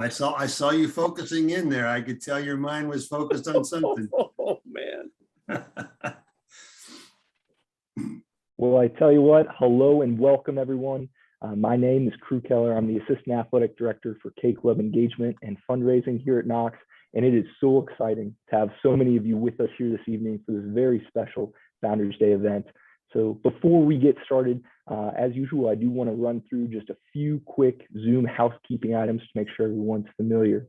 I saw you focusing in there. I could tell your mind was focused on something. Oh, man. Well, I tell you what, hello and welcome everyone. My name is Crew Keller. I'm the Assistant Athletic Director for K-Club Engagement and Fundraising here at Knox. And it is so exciting to have so many of you with us here this evening for this very special Founders Day event. So before we get started, as usual, I do want to run through just a few quick Zoom housekeeping items to make sure everyone's familiar.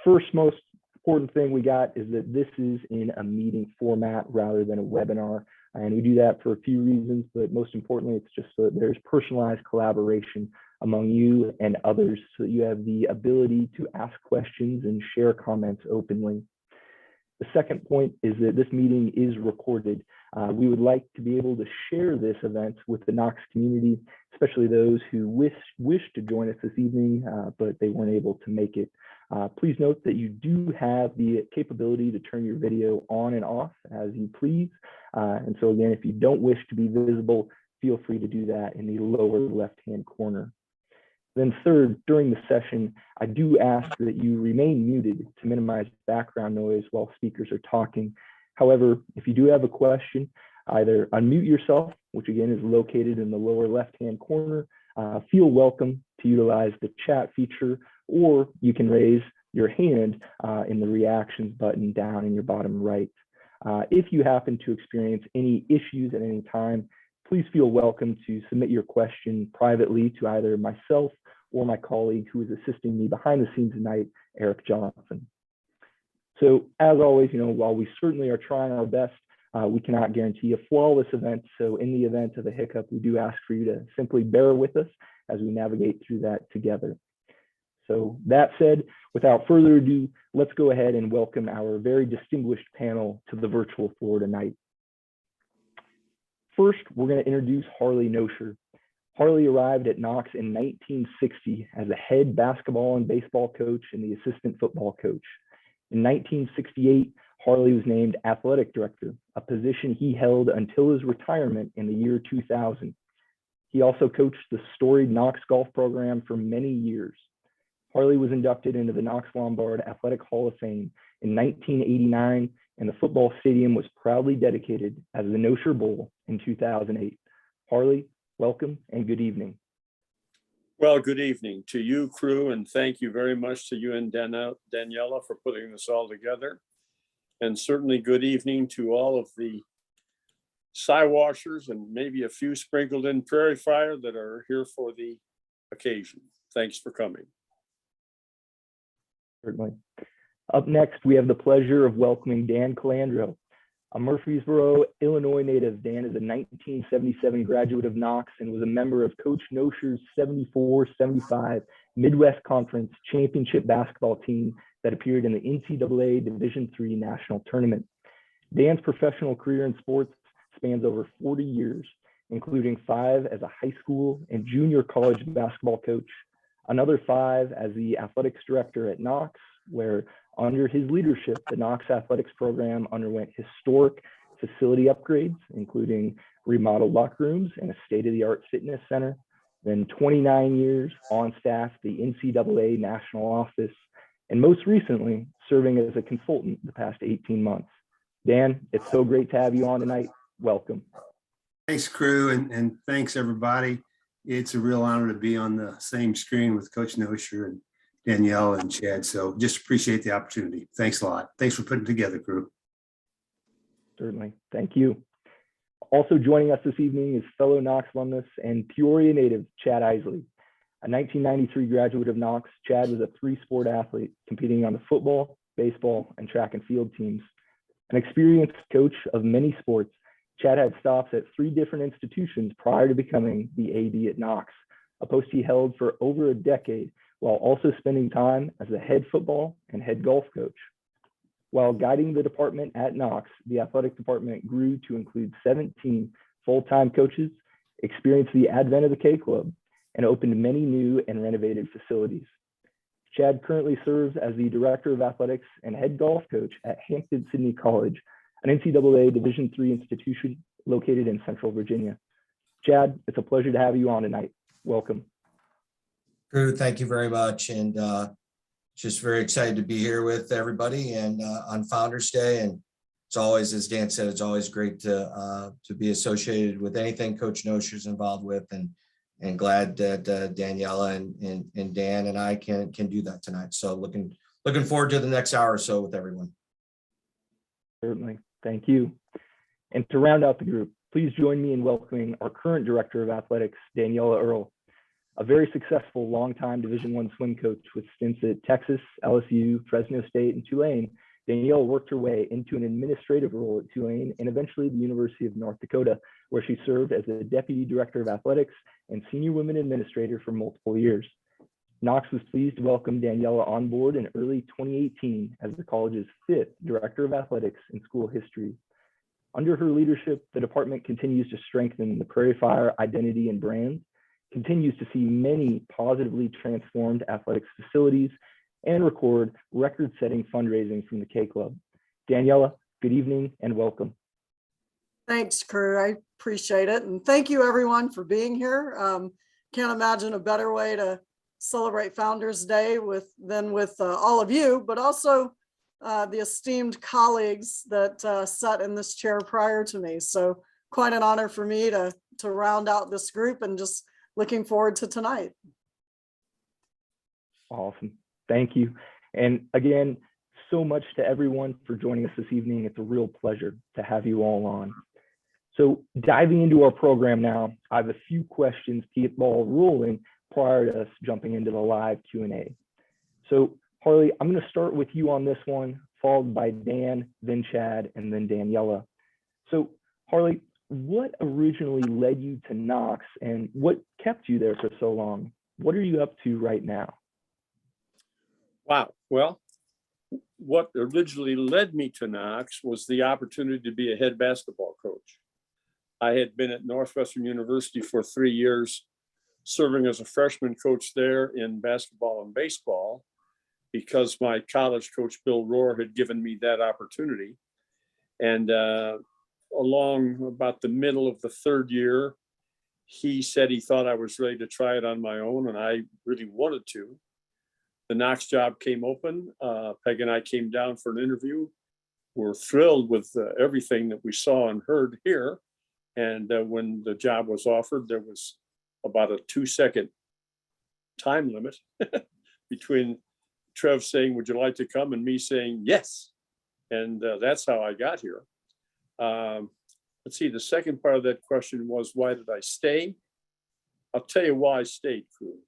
First, most important thing we got is that this is in a meeting format rather than a webinar. And we do that for a few reasons, but most importantly, it's just so that there's personalized collaboration among you and others so that you have the ability to ask questions and share comments openly. The second point is that this meeting is recorded. We would like to be able to share this event with the Knox community, especially those who wish to join us this evening, but they weren't able to make it. Please note that you do have the capability to turn your video on and off as you please. And so again, if you don't wish to be visible, feel free to do that in the lower left-hand corner. Then third, during the session, I do ask that you remain muted to minimize background noise while speakers are talking. However, if you do have a question, either unmute yourself, which again is located in the lower left-hand corner, feel welcome to utilize the chat feature, or you can raise your hand in the reactions button down in your bottom right. If you happen to experience any issues at any time, please feel welcome to submit your question privately to either myself or my colleague who is assisting me behind the scenes tonight, Eric Johnson. So as always, while we certainly are trying our best, we cannot guarantee a flawless event. So in the event of a hiccup, we do ask for you to simply bear with us as we navigate through that together. So that said, without further ado, let's go ahead and welcome our very distinguished panel to the virtual floor tonight. First, we're going to introduce Harley Nosher. Harley arrived at Knox in 1960 as a head basketball and baseball coach and the assistant football coach. In 1968, Harley was named athletic director, a position he held until his retirement in the year 2000. He also coached the storied Knox golf program for many years. Harley was inducted into the Knox Lombard Athletic Hall of Fame in 1989, and the football stadium was proudly dedicated as the Nosher Bowl in 2008. Harley, welcome and good evening. Well, good evening to you, Crew, and thank you very much to you and Daniela for putting this all together. And certainly good evening to all of the Siwashers and maybe a few sprinkled in Prairie Fire that are here for the occasion. Thanks for coming. Certainly. Up next, we have the pleasure of welcoming Dan Calandro. A Murfreesboro, Illinois native, Dan is a 1977 graduate of Knox and was a member of Coach Nosher's 74-75 Midwest Conference championship basketball team that appeared in the NCAA Division III National Tournament. Dan's professional career in sports spans over 40 years, including 5 as a high school and junior college basketball coach, another 5 as the athletics director at Knox, where under his leadership, the Knox athletics program underwent historic facility upgrades, including remodeled locker rooms and a state-of-the-art fitness center. Then 29 years on staff at the NCAA National Office, and most recently, serving as a consultant the past 18 months. Dan, it's so great to have you on tonight. Welcome. Thanks, Crew, and thanks, everybody. It's a real honor to be on the same screen with Coach Nosher and Danielle and Chad. So just appreciate the opportunity. Thanks a lot. Thanks for putting it together, Crew. Certainly. Thank you. Also joining us this evening is fellow Knox alumnus and Peoria native, Chad Isley. A 1993 graduate of Knox, Chad was a 3-sport athlete competing on the football, baseball, and track and field teams. An experienced coach of many sports, Chad had stops at 3 different institutions prior to becoming the AD at Knox, a post he held for over a decade, while also spending time as a head football and head golf coach. While guiding the department at Knox, the athletic department grew to include 17 full-time coaches, experienced the advent of the K-Club, and opened many new and renovated facilities. Chad currently serves as the director of athletics and head golf coach at Hampton-Sydney College, an NCAA Division III institution located in Central Virginia. Chad, it's a pleasure to have you on tonight. Welcome. Drew, thank you very much. And just very excited to be here with everybody and on Founders Day. And it's always, as Dan said, it's always great to be associated with anything Coach Nosher is involved with, and glad that Daniela and Dan and I can do that tonight. So looking forward to the next hour or so with everyone. Certainly. Thank you. And to round out the group, please join me in welcoming our current Director of Athletics, Daniela Earle, a very successful longtime Division I swim coach with stints at Texas, LSU, Fresno State, and Tulane. Daniela worked her way into an administrative role at Tulane and eventually the University of North Dakota, where she served as the Deputy Director of Athletics and Senior Women Administrator for multiple years. Knox was pleased to welcome Daniela on board in early 2018 as the college's 5th Director of Athletics in school history. Under her leadership, the department continues to strengthen the Prairie Fire identity and brand, continues to see many positively transformed athletics facilities, and record record-setting fundraising from the K Club. Daniela, good evening and welcome. Thanks, Crew. I appreciate it. And thank you everyone for being here. Can't imagine a better way to celebrate Founders Day than with all of you, but also the esteemed colleagues that sat in this chair prior to me. So quite an honor for me to round out this group, and just looking forward to tonight. Awesome. Thank you. And again, so much to everyone for joining us this evening. It's a real pleasure to have you all on. So diving into our program now, I have a few questions to get the ball rolling prior to us jumping into the live Q&A. So Harley, I'm going to start with you on this one, followed by Dan, then Chad, and then Daniela. So Harley, what originally led you to Knox and what kept you there for so long? What are you up to right now? Wow. Well, what originally led me to Knox was the opportunity to be a head basketball coach. I had been at Northwestern University for 3 years, serving as a freshman coach there in basketball and baseball, because my college coach, Bill Rohr, had given me that opportunity. And along about the middle of the 3rd year, he said he thought I was ready to try it on my own, and I really wanted to. The Knox job came open. Peg and I came down for an interview. We're thrilled with everything that we saw and heard here. And when the job was offered, there was about a 2-second time limit between Trev saying, "Would you like to come?" and me saying, "Yes." And that's how I got here. Let's see, the second part of that question was, why did I stay? I'll tell you why I stayed, Crew.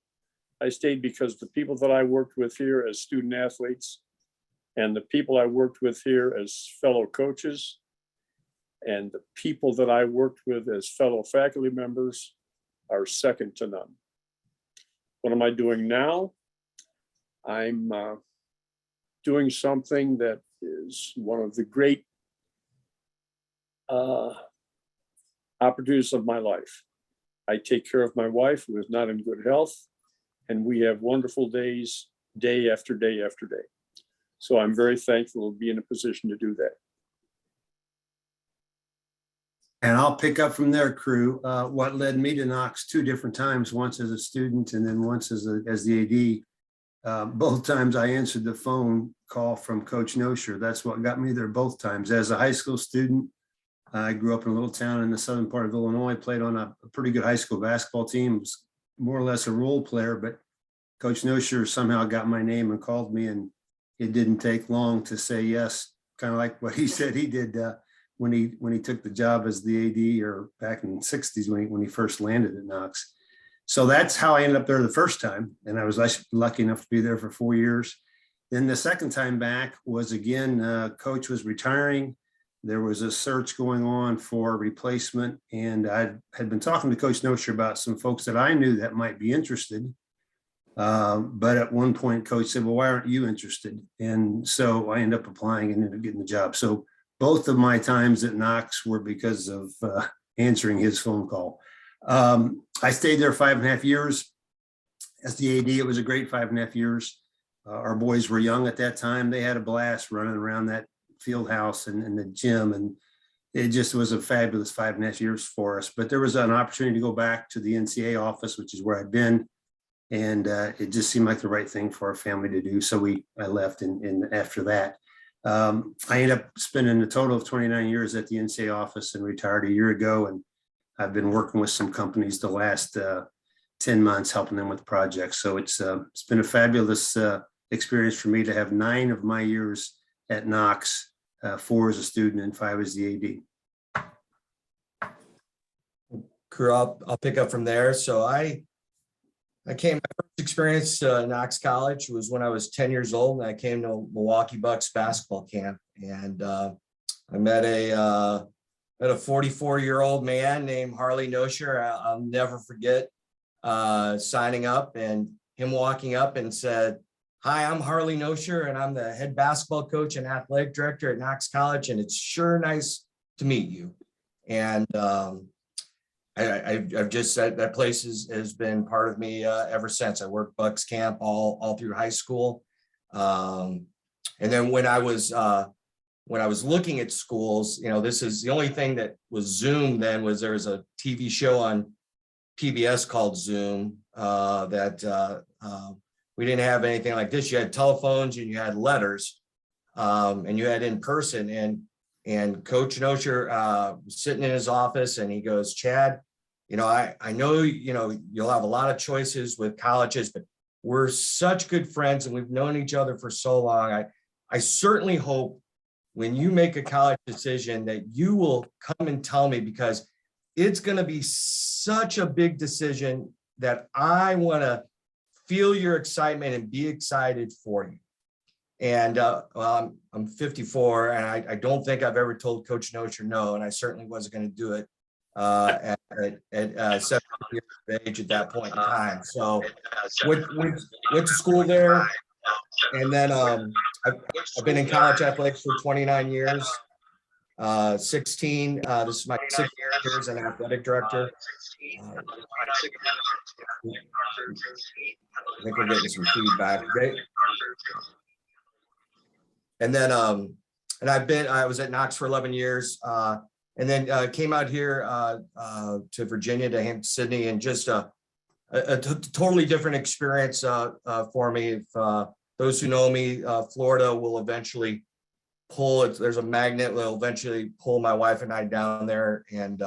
I stayed because the people that I worked with here as student athletes, and the people I worked with here as fellow coaches, and the people that I worked with as fellow faculty members are second to none. What am I doing now? I'm doing something that is one of the great opportunities of my life. I take care of my wife, who is not in good health, and we have wonderful days, day after day after day. So I'm very thankful to be in a position to do that. And I'll pick up from there, Crew. What led me to Knox 2 different times, once as a student and then once as the AD. Both times I answered the phone call from Coach Nosher. That's what got me there both times. As a high school student, I grew up in a little town in the southern part of Illinois, played on a pretty good high school basketball team, was more or less a role player, but Coach Nosher somehow got my name and called me, and it didn't take long to say yes, kind of like what he said he did when he took the job as the AD, or back in the 60s when he first landed at Knox. So that's how I ended up there the first time, and I was lucky enough to be there for 4 years. Then the second time back was, again, Coach was retiring. There was a search going on for a replacement, and I had been talking to Coach Nosher about some folks that I knew that might be interested. But at one point, Coach said, "Well, why aren't you interested?" And so I ended up applying and ended up getting the job. So both of my times at Knox were because of answering his phone call. I stayed there 5.5 years as the AD. It was a great 5.5 years. Our boys were young at that time. They had a blast running around that field house and the gym, and it just was a fabulous 5.5 years for us. But there was an opportunity to go back to the Ncaa office, which is where I'd been. And it just seemed like the right thing for our family to do. So I left and after that. I ended up spending a total of 29 years at the Ncaa office and retired a year ago. And I've been working with some companies the last 10 months, helping them with projects. So it's been a fabulous experience for me to have 9 of my years at Knox, 4 as a student and 5 as the AD. Crew, I'll pick up from there. So my first experience Knox College was when I was 10 years old, and I came to Milwaukee Bucks basketball camp, and I met a 44-year-old man named Harley Nosher. I'll never forget signing up and him walking up and said, "Hi, I'm Harley Nosher, and I'm the head basketball coach and athletic director at Knox College, and it's sure nice to meet you." And I've just said that place has been part of me ever since. I worked Bucks camp all through high school, and then when I was looking at schools, this is the only thing that was Zoom then. There was a TV show on PBS called Zoom that we didn't have anything like this. You had telephones and you had letters, and you had in person. And Coach Nosher was sitting in his office, and he goes, "Chad, I know, you'll have a lot of choices with colleges, but we're such good friends and we've known each other for so long. I certainly hope when you make a college decision that you will come and tell me, because it's going to be such a big decision that I want to feel your excitement and be excited for you." And well, I'm 54, and I don't think I've ever told Coach Nosher no, and I certainly wasn't going to do it at 7 years of age at that point in time. So went to school there, and then I've been in college athletics for 29 years. 16. This is my 6th year as an athletic director. I think we're getting some feedback. Okay. And then I was at Knox for 11 years, and then came out here to Virginia, to Hampton, Sydney, and just a totally different experience for me. If those who know me, Florida will eventually pull it. There's a magnet that will eventually pull my wife and I down there, and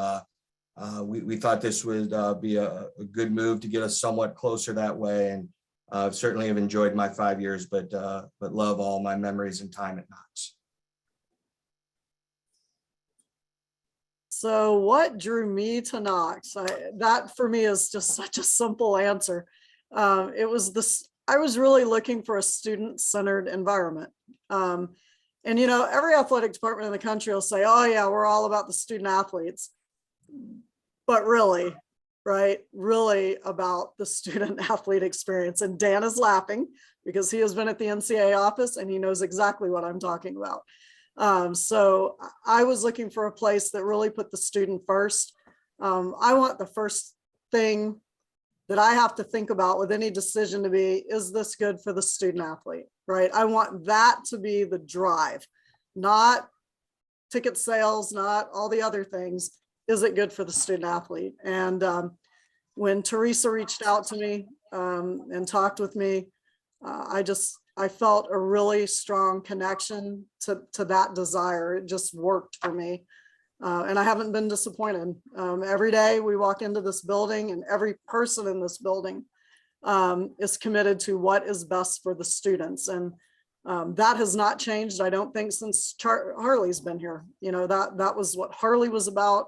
we thought this would be a good move to get us somewhat closer that way. And certainly have enjoyed my 5 years, but love all my memories and time at Knox. So what drew me to Knox? That for me is just such a simple answer. It was this. I was really looking for a student-centered environment. And every athletic department in the country will say, "Oh yeah, we're all about the student athletes," but really, right? Really about the student athlete experience. And Dan is laughing because he has been at the Ncaa office and he knows exactly what I'm talking about. So I was looking for a place that really put the student first. I want the first thing that I have to think about with any decision to be, is this good for the student athlete, right? I want that to be the drive, not ticket sales, not all the other things. Is it good for the student athlete? And when Teresa reached out to me and talked with me, I felt a really strong connection to that desire. It just worked for me. And I haven't been disappointed. Every day we walk into this building, and every person in this building is committed to what is best for the students. And that has not changed, I don't think, since Harley's been here. That was what Harley was about.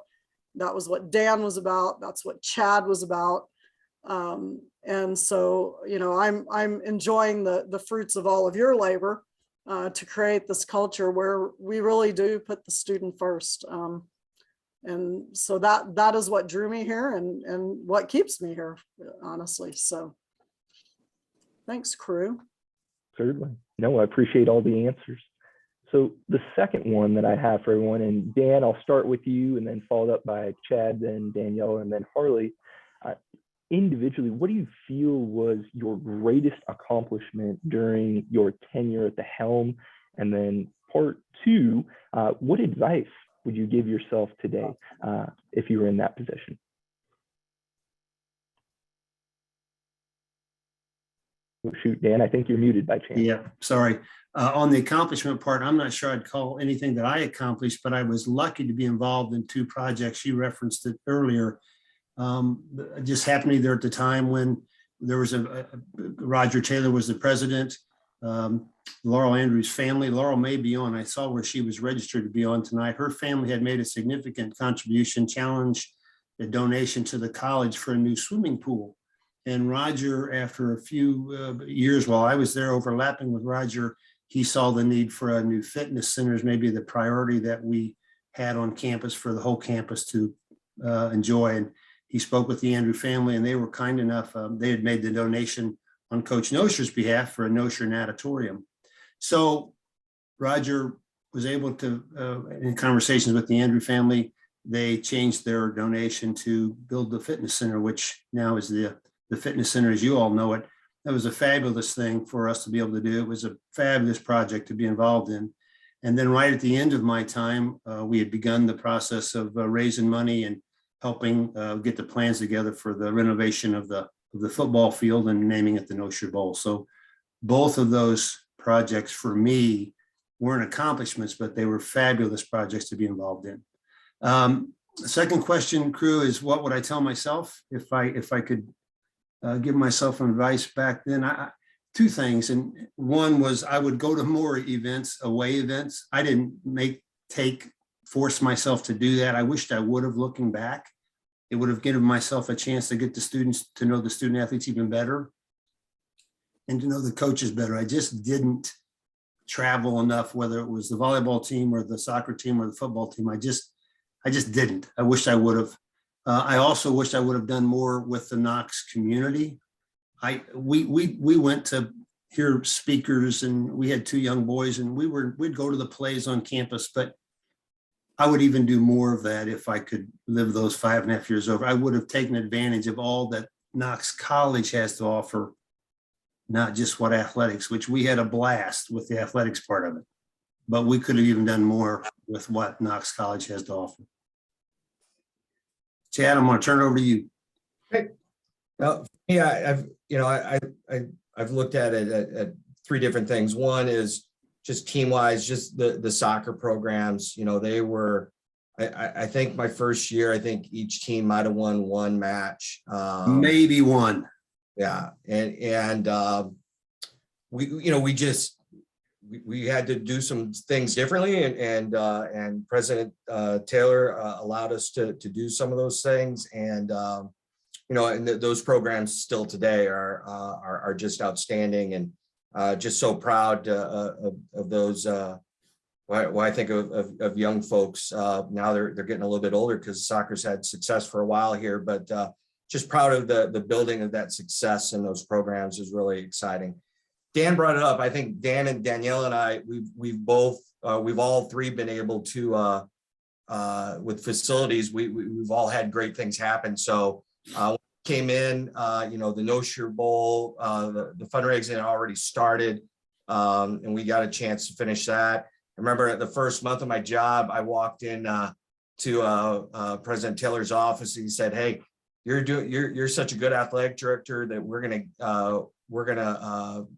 That was what Dan was about. That's what Chad was about. And so, I'm enjoying the fruits of all of your labor to create this culture where we really do put the student first. And so that is what drew me here and what keeps me here, honestly. So thanks, crew. Certainly. No, I appreciate all the answers. So the second one that I have for everyone, and Dan, I'll start with you and then followed up by Chad, then Daniela, and then Harley. Individually, what do you feel was your greatest accomplishment during your tenure at the helm? And then part two, what advice would you give yourself today if you were in that position? Oh, shoot, Dan, I think you're muted by chance. Yeah, sorry. On the accomplishment part, I'm not sure I'd call anything that I accomplished, but I was lucky to be involved in 2 projects. You referenced it earlier. Just happened to be there at the time when there was Roger Taylor was the president. Laurel Andrews' family, Laurel may be on. I saw where she was registered to be on tonight. Her family had made a significant contribution, challenge the donation to the college for a new swimming pool. And Roger, after a few years while I was there overlapping with Roger, he saw the need for a new fitness center as maybe the priority that we had on campus for the whole campus to enjoy. And he spoke with the Andrew family, and they were kind enough. They had made the donation on Coach Nosher's behalf for a Nosher natatorium. So Roger was able to, in conversations with the Andrew family, they changed their donation to build the fitness center, which now is the fitness center as you all know it. That was a fabulous thing for us to be able to do. It was a fabulous project to be involved in. And then right at the end of my time, we had begun the process of raising money and helping get the plans together for the renovation of the football field and naming it the Nosher Bowl. So both of those projects for me weren't accomplishments, but they were fabulous projects to be involved in. The second question, crew, is what would I tell myself if I could give myself some advice back then? 2 things. And one was I would go to more events, away events. I didn't force myself to do that. I wished I would have, looking back. It would have given myself a chance to get the students to know the student athletes even better and to know the coaches better. I just didn't travel enough, whether it was the volleyball team or the soccer team or the football team. I just didn't. I wish I would have. I also wish I would have done more with the Knox community. We went to hear speakers, and we had 2 young boys, and we'd go to the plays on campus, but I would even do more of that if I could live those 5.5 years over. I would have taken advantage of all that Knox College has to offer, not just what athletics, which we had a blast with the athletics part of it, but we could have even done more with what Knox College has to offer. Chad, I'm going to turn it over to you. Hey. Yeah, I've looked at it at 3 different things. One is just team-wise, just the soccer programs. They were, I think my first year, I think each team might have won 1 match. Maybe 1. Yeah, and we had to do some things differently, and President Taylor allowed us to do some of those things, and those programs still today are just outstanding, and just so proud of those. I think of young folks now. They're getting a little bit older because soccer's had success for a while here, but just proud of the building of that success in those programs is really exciting. Dan brought it up. I think Dan and Daniela and I, we've all 3 been able to with facilities. We've all had great things happen. So came in, the Nosher Bowl, the fundraising had already started, and we got a chance to finish that. I remember at the first month of my job, I walked in to President Taylor's office, and he said, "Hey, you're such a good athletic director that we're gonna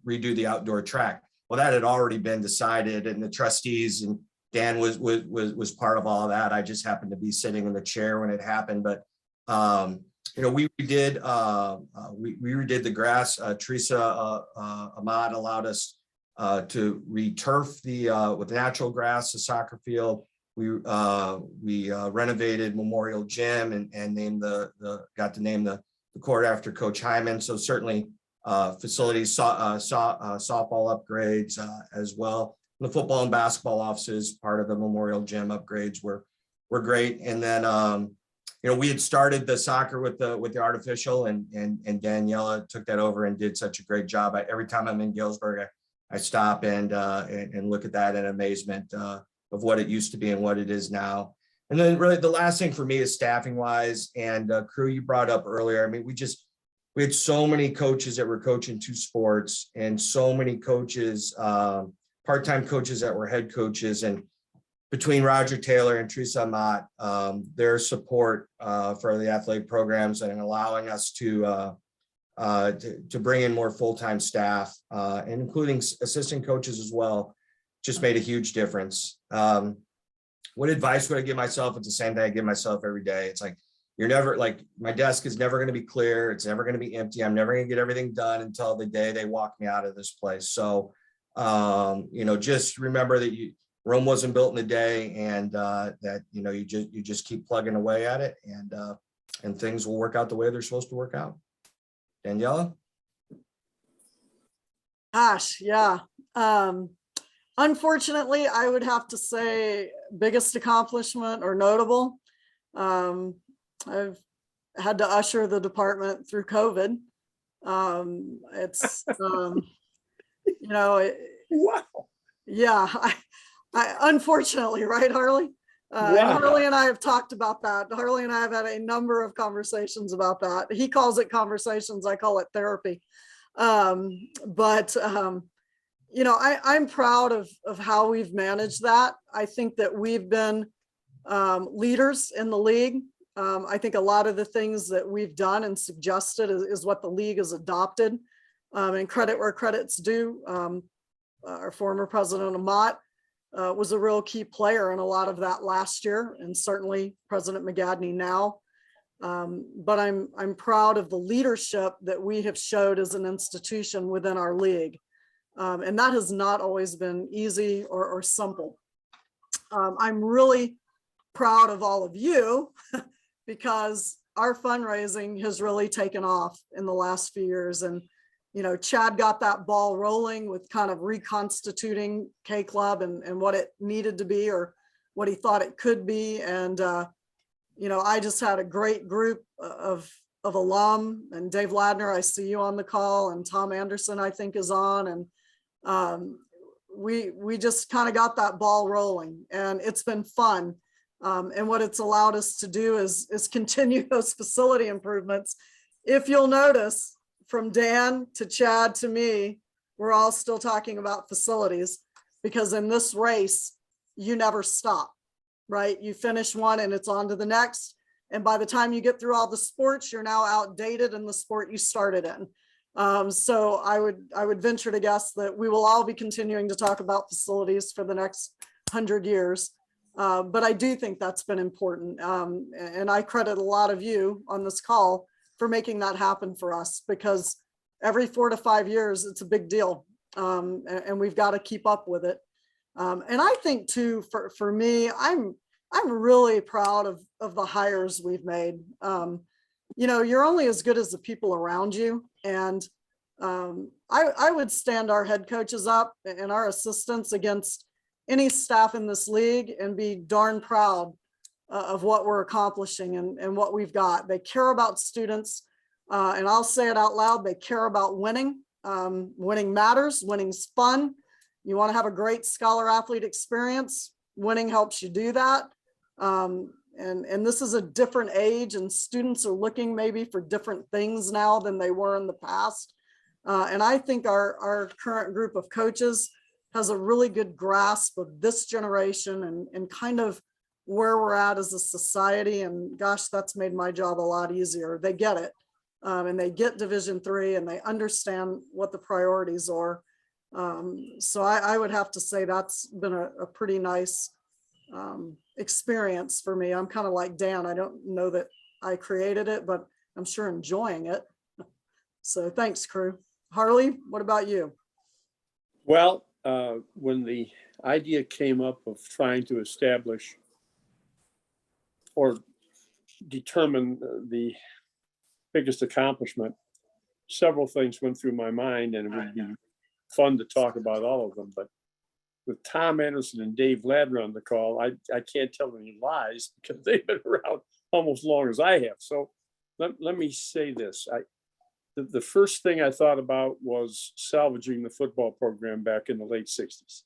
redo the outdoor track." Well, that had already been decided, and the trustees and Dan was part of all of that. I just happened to be sitting in the chair when it happened, but we redid the grass. Teresa Ahmad allowed us to re-turf with natural grass the soccer field. We renovated Memorial Gym and named got to name the court after Coach Hyman. So certainly facilities, softball upgrades as well. The football and basketball offices, part of the Memorial Gym upgrades were great. And then we had started the soccer with the artificial, and Daniela took that over and did such a great job. Every time I'm in Galesburg, I stop and look at that in amazement of what it used to be and what it is now. And then really the last thing for me is staffing wise, and crew you brought up earlier. I mean, we had so many coaches that were coaching 2 sports, and so many coaches, part-time coaches that were head coaches. And between Roger Taylor and Teresa Amat, their support for the athletic programs and allowing us to to bring in more full-time staff, and including assistant coaches as well, just made a huge difference. What advice would I give myself? It's the same thing I give myself every day. It's like, you're never, like, my desk is never going to be clear. It's never going to be empty. I'm never going to get everything done until the day they walk me out of this place. So, just remember that Rome wasn't built in a day, and that, you just keep plugging away at it, and things will work out the way they're supposed to work out. Daniela? Gosh, yeah. Unfortunately, I would have to say biggest accomplishment or notable. I've had to usher the department through COVID. It's, Wow. yeah, I unfortunately, right, Harley? And Wow. Harley and I have talked about that. Harley and I have had a number of conversations about that. He calls it conversations. I call it therapy. I'm proud of how we've managed that. I think that we've been leaders in the league. I think a lot of the things that we've done and suggested is what the league has adopted, and credit where credit's due. Our former president Ncaa was a real key player in a lot of that last year, and certainly President McGadney now. But I'm proud of the leadership that we have showed as an institution within our league. And that has not always been easy or simple. I'm really proud of all of you because our fundraising has really taken off in the last few years. And, Chad got that ball rolling with kind of reconstituting K Club and what it needed to be or what he thought it could be. And, I just had a great group of alum, and Dave Vladner, I see you on the call, and Tom Anderson, I think, is on. And we just kind of got that ball rolling, and it's been fun. And what it's allowed us to do is continue those facility improvements. If you'll notice, from Dan to Chad to me, we're all still talking about facilities, because in this race, you never stop, right? You finish one and it's on to the next. And by the time you get through all the sports, you're now outdated in the sport you started in. So I would venture to guess that we will all be continuing to talk about facilities for the next 100 years. But I do think that's been important. And I credit a lot of you on this call for making that happen for us, because every 4 to 5 years, it's a big deal. And we've got to keep up with it. And I think too, for me, I'm really proud of the hires we've made. You're only as good as the people around you. And I would stand our head coaches up and our assistants against any staff in this league and be darn proud of what we're accomplishing and what we've got. They care about students, and I'll say it out loud, they care about winning. Winning matters, winning's fun. You want to have a great scholar athlete experience, winning helps you do that. And this is a different age, and students are looking maybe for different things now than they were in the past. And I think our current group of coaches has a really good grasp of this generation and kind of where we're at as a society. And gosh, that's made my job a lot easier. They get it, and they get Division III, and they understand what the priorities are. So I would have to say that's been a pretty nice experience for me. I'm kind of like Dan. I don't know that I created it, but I'm sure enjoying it. So thanks, crew. Harley, what about you? Well, when the idea came up of trying to establish or determine the biggest accomplishment, several things went through my mind, and it would be fun to talk about all of them. But with Tom Anderson and Dave Vladner on the call, I can't tell any lies because they've been around almost as long as I have. So let me say this. The first thing I thought about was salvaging the football program back in the late 60s.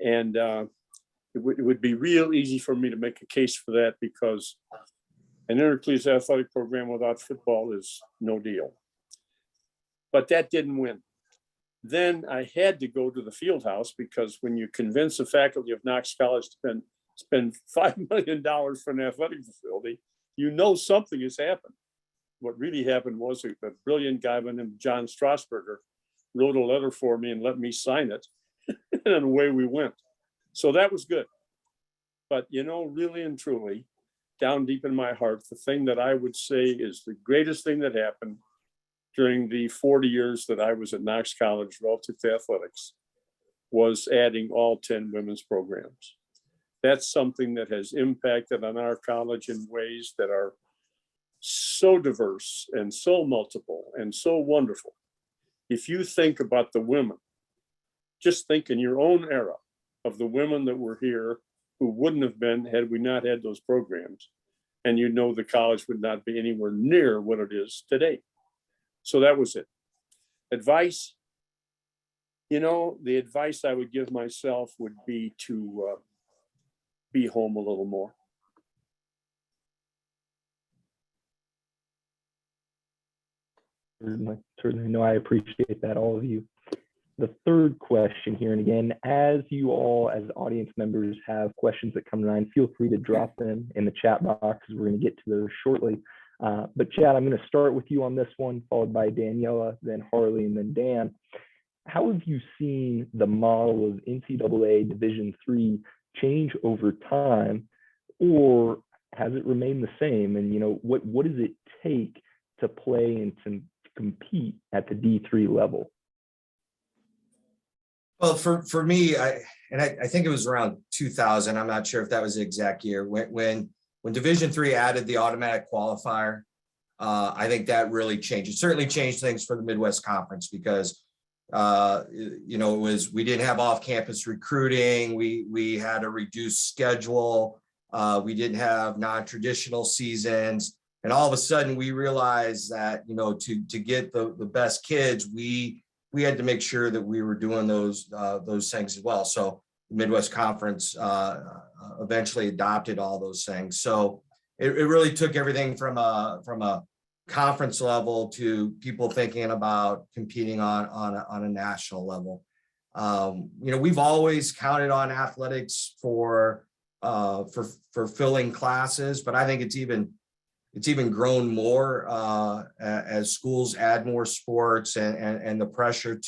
And it would be real easy for me to make a case for that, because an intercollegiate athletic program without football is no deal. But that didn't win. Then I had to go to the field house, because when you convince the faculty of Knox College to spend $5 million for an athletic facility, something has happened. what really happened was a brilliant guy by the name of John Strasburger wrote a letter for me and let me sign it. And away we went. So that was good. But, you know, really and truly, down deep in my heart, the thing that I would say is the greatest thing that happened during the 40 years that I was at Knox College relative to athletics was adding all 10 women's programs. That's something that has impacted on our college in ways that are so diverse and so multiple and so wonderful. If you think about the women, just think in your own era of the women that were here who wouldn't have been had we not had those programs. And you know the college would not be anywhere near what it is today. So that was it. Advice, you know, the advice I would give myself would be to be home a little more. Certainly, no, I appreciate that, all of you. The third question here, and again, as you all, as audience members, have questions that come to mind, feel free to drop them in the chat box. We're going to get to those shortly. But Chad, I'm going to start with you on this one, followed by Daniela, then Harley, and then Dan. How have you seen the model of NCAA Division III change over time, or has it remained the same? And, you know, what does it take to play and to compete at the D3 level? Well, for me, I think it was around 2000. I'm not sure if that was the exact year when Division III added the automatic qualifier. I think that really changed. It certainly changed things for the Midwest Conference because you know, we didn't have off-campus recruiting. We had a reduced schedule. We didn't have non-traditional seasons, and all of a sudden we realized that, you know, to get the best kids, we had to make sure that we were doing those things as well. So the Midwest Conference eventually adopted all those things. So it really took everything from a conference level to people thinking about competing on a national level. You know, we've always counted on athletics for filling classes, but I think it's even grown more as schools add more sports and the pressure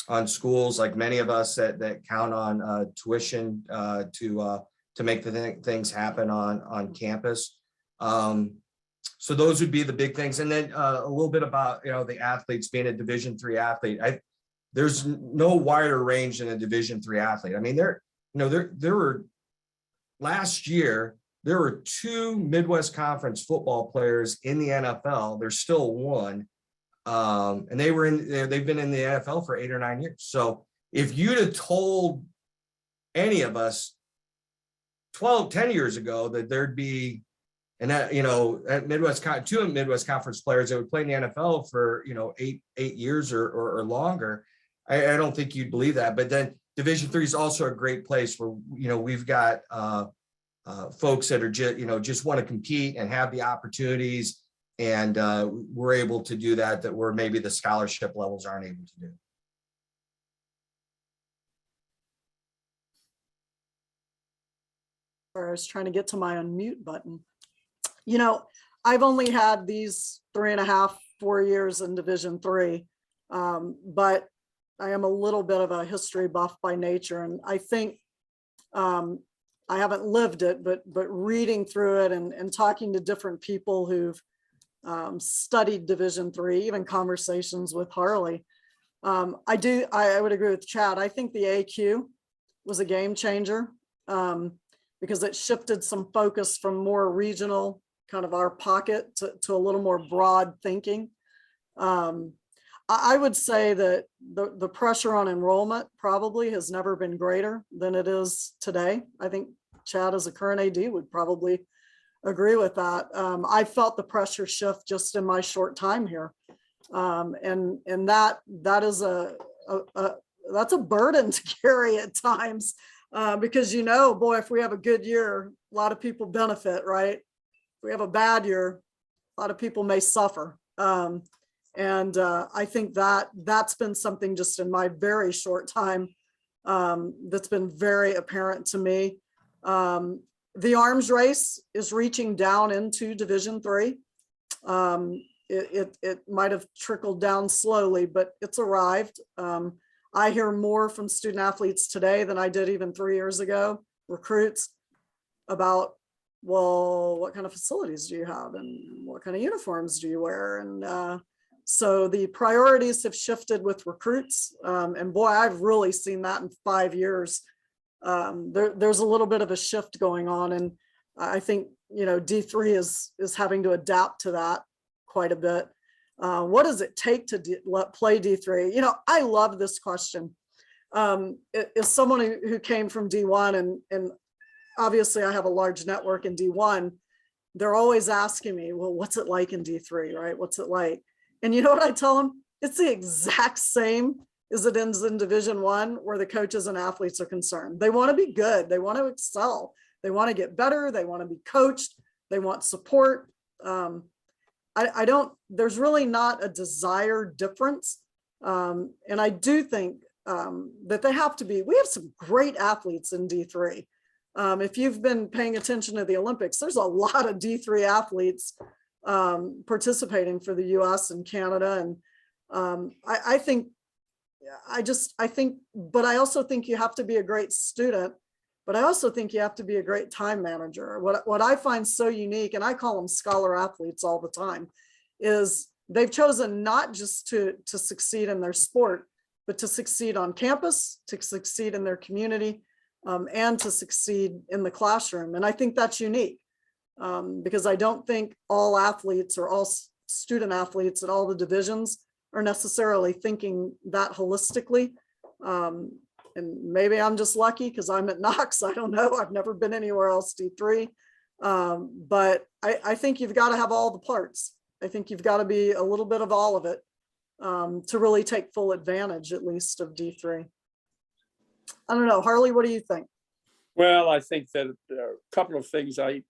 on schools, like many of us that count on tuition to make the things happen on campus. So those would be the big things. And then a little bit about, you know, the athletes being a Division III athlete. There's no wider range than a Division III athlete. I mean, there were last year, there were 2 Midwest Conference football players in the NFL. There's still one. And they've been in the NFL for 8 or 9 years. So if you'd have told any of us 10 years ago that there'd be, and that, you know, at 2 Midwest Conference players that would play in the NFL for, you know, 8 years or longer, I don't think you'd believe that. But then Division III is also a great place where, you know, we've got folks that are just want to compete and have the opportunities, and we're able to do that where maybe the scholarship levels aren't able to do. I was trying to get to my unmute button. You know, I've only had these 3.5, 4 years in Division III, but I am a little bit of a history buff by nature, and I think I haven't lived it, but reading through it and talking to different people who've studied Division III, even conversations with Harley, I would agree with Chad. I think the AQ was a game changer because it shifted some focus from more regional, kind of our pocket, to a little more broad thinking. I would say that the pressure on enrollment probably has never been greater than it is today. I think Chad, as a current AD, would probably agree with that. I felt the pressure shift just in my short time here. And that is that's a burden to carry at times because, you know, boy, if we have a good year, a lot of people benefit, right? If we have a bad year, a lot of people may suffer. And I think that's been something just in my very short time that's been very apparent to me. The arms race is reaching down into Division III. It might have trickled down slowly, but it's arrived. I hear more from student athletes today than I did even 3 years ago, recruits, about, well, what kind of facilities do you have and what kind of uniforms do you wear? And so the priorities have shifted with recruits. And boy, I've really seen that in 5 years. There's a little bit of a shift going on. And I think, D3 is having to adapt to that quite a bit. What does it take to play D3? I love this question. As someone who came from D1, and obviously I have a large network in D1, they're always asking me, well, what's it like in D3, right? What's it like? And you know what I tell them? It's the exact same as it is in Division I, where the coaches and athletes are concerned. They want to be good. They want to excel. They want to get better. They want to be coached. They want support. There's really not a desired difference. And I do think that they have to be. We have some great athletes in D3. If you've been paying attention to the Olympics, there's a lot of D3 athletes participating for the US and Canada. And I think, but I also think you have to be a great student, but I also think you have to be a great time manager. What I find so unique, and I call them scholar athletes all the time, is they've chosen not just to succeed in their sport, but to succeed on campus, to succeed in their community, and to succeed in the classroom. And I think that's unique because I don't think all athletes or all student athletes at all the divisions are necessarily thinking that holistically. And maybe I'm just lucky because I'm at Knox. I don't know. I've never been anywhere else D3. But I think you've got to have all the parts. I think you've got to be a little bit of all of it to really take full advantage, at least, of D3. I don't know. Harley, what do you think? Well, I think that a couple of things I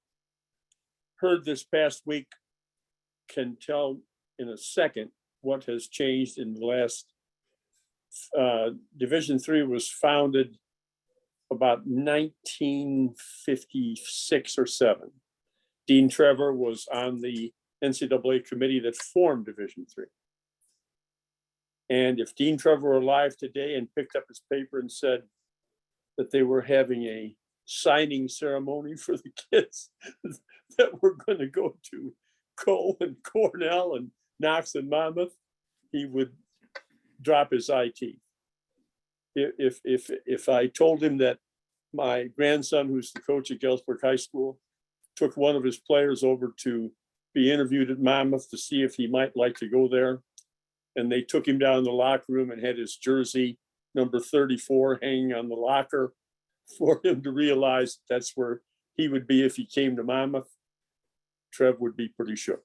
heard this past week can tell in a second what has changed in the last. Division III was founded about 1956 or 7. Dean Trevor was on the NCAA committee that formed Division III. And if Dean Trevor were alive today and picked up his paper and said that they were having a signing ceremony for the kids that were going to go to Cole and Cornell and Knox and Monmouth, he would drop his IT. If I told him that my grandson, who's the coach at Galesburg High School, took one of his players over to be interviewed at Monmouth to see if he might like to go there, and they took him down in the locker room and had his jersey number 34 hanging on the locker for him to realize that's where he would be if he came to Monmouth, Trev would be pretty shook.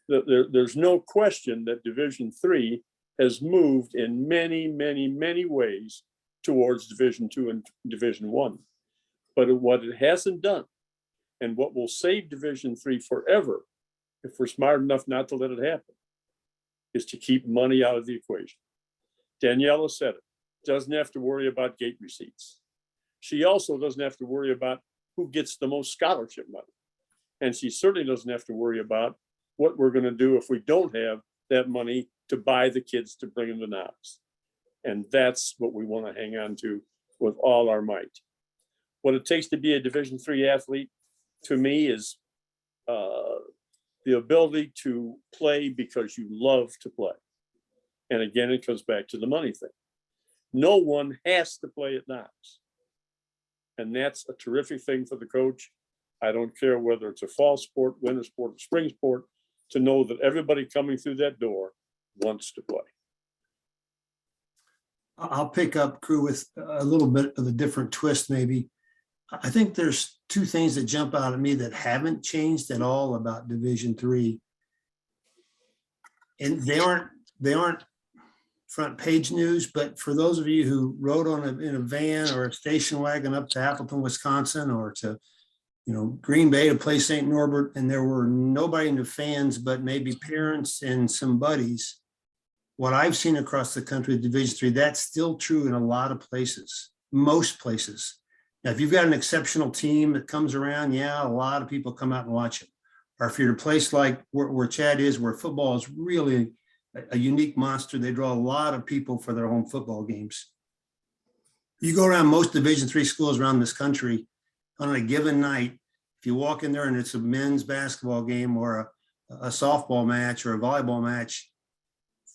There's no question that Division III has moved in many, many, many ways towards Division II and Division I. But what it hasn't done, and what will save Division III forever, if we're smart enough not to let it happen, is to keep money out of the equation. Daniela said it, doesn't have to worry about gate receipts. She also doesn't have to worry about who gets the most scholarship money. And she certainly doesn't have to worry about what we're going to do if we don't have that money to buy the kids to bring them to Knox. And that's what we want to hang on to with all our might. What it takes to be a Division III athlete, to me, is the ability to play because you love to play. And again, it comes back to the money thing. No one has to play at Knox. And that's a terrific thing for the coach. I don't care whether it's a fall sport, winter sport, or spring sport, to know that everybody coming through that door wants to play. I'll pick up, crew, with a little bit of a different twist, maybe. I think there's two things that jump out at me that haven't changed at all about Division III. And they aren't front page news, but for those of you who rode in a van or a station wagon up to Appleton, Wisconsin, or to Green Bay to play St. Norbert, and there were nobody in the fans but maybe parents and some buddies. What I've seen across the country, Division III, that's still true in a lot of places, most places. Now, if you've got an exceptional team that comes around, yeah, a lot of people come out and watch it. or if you're in a place like where Chad is, where football is really a unique monster, they draw a lot of people for their home football games. You go around most Division III schools around this country on a given night, if you walk in there and it's a men's basketball game or a softball match or a volleyball match,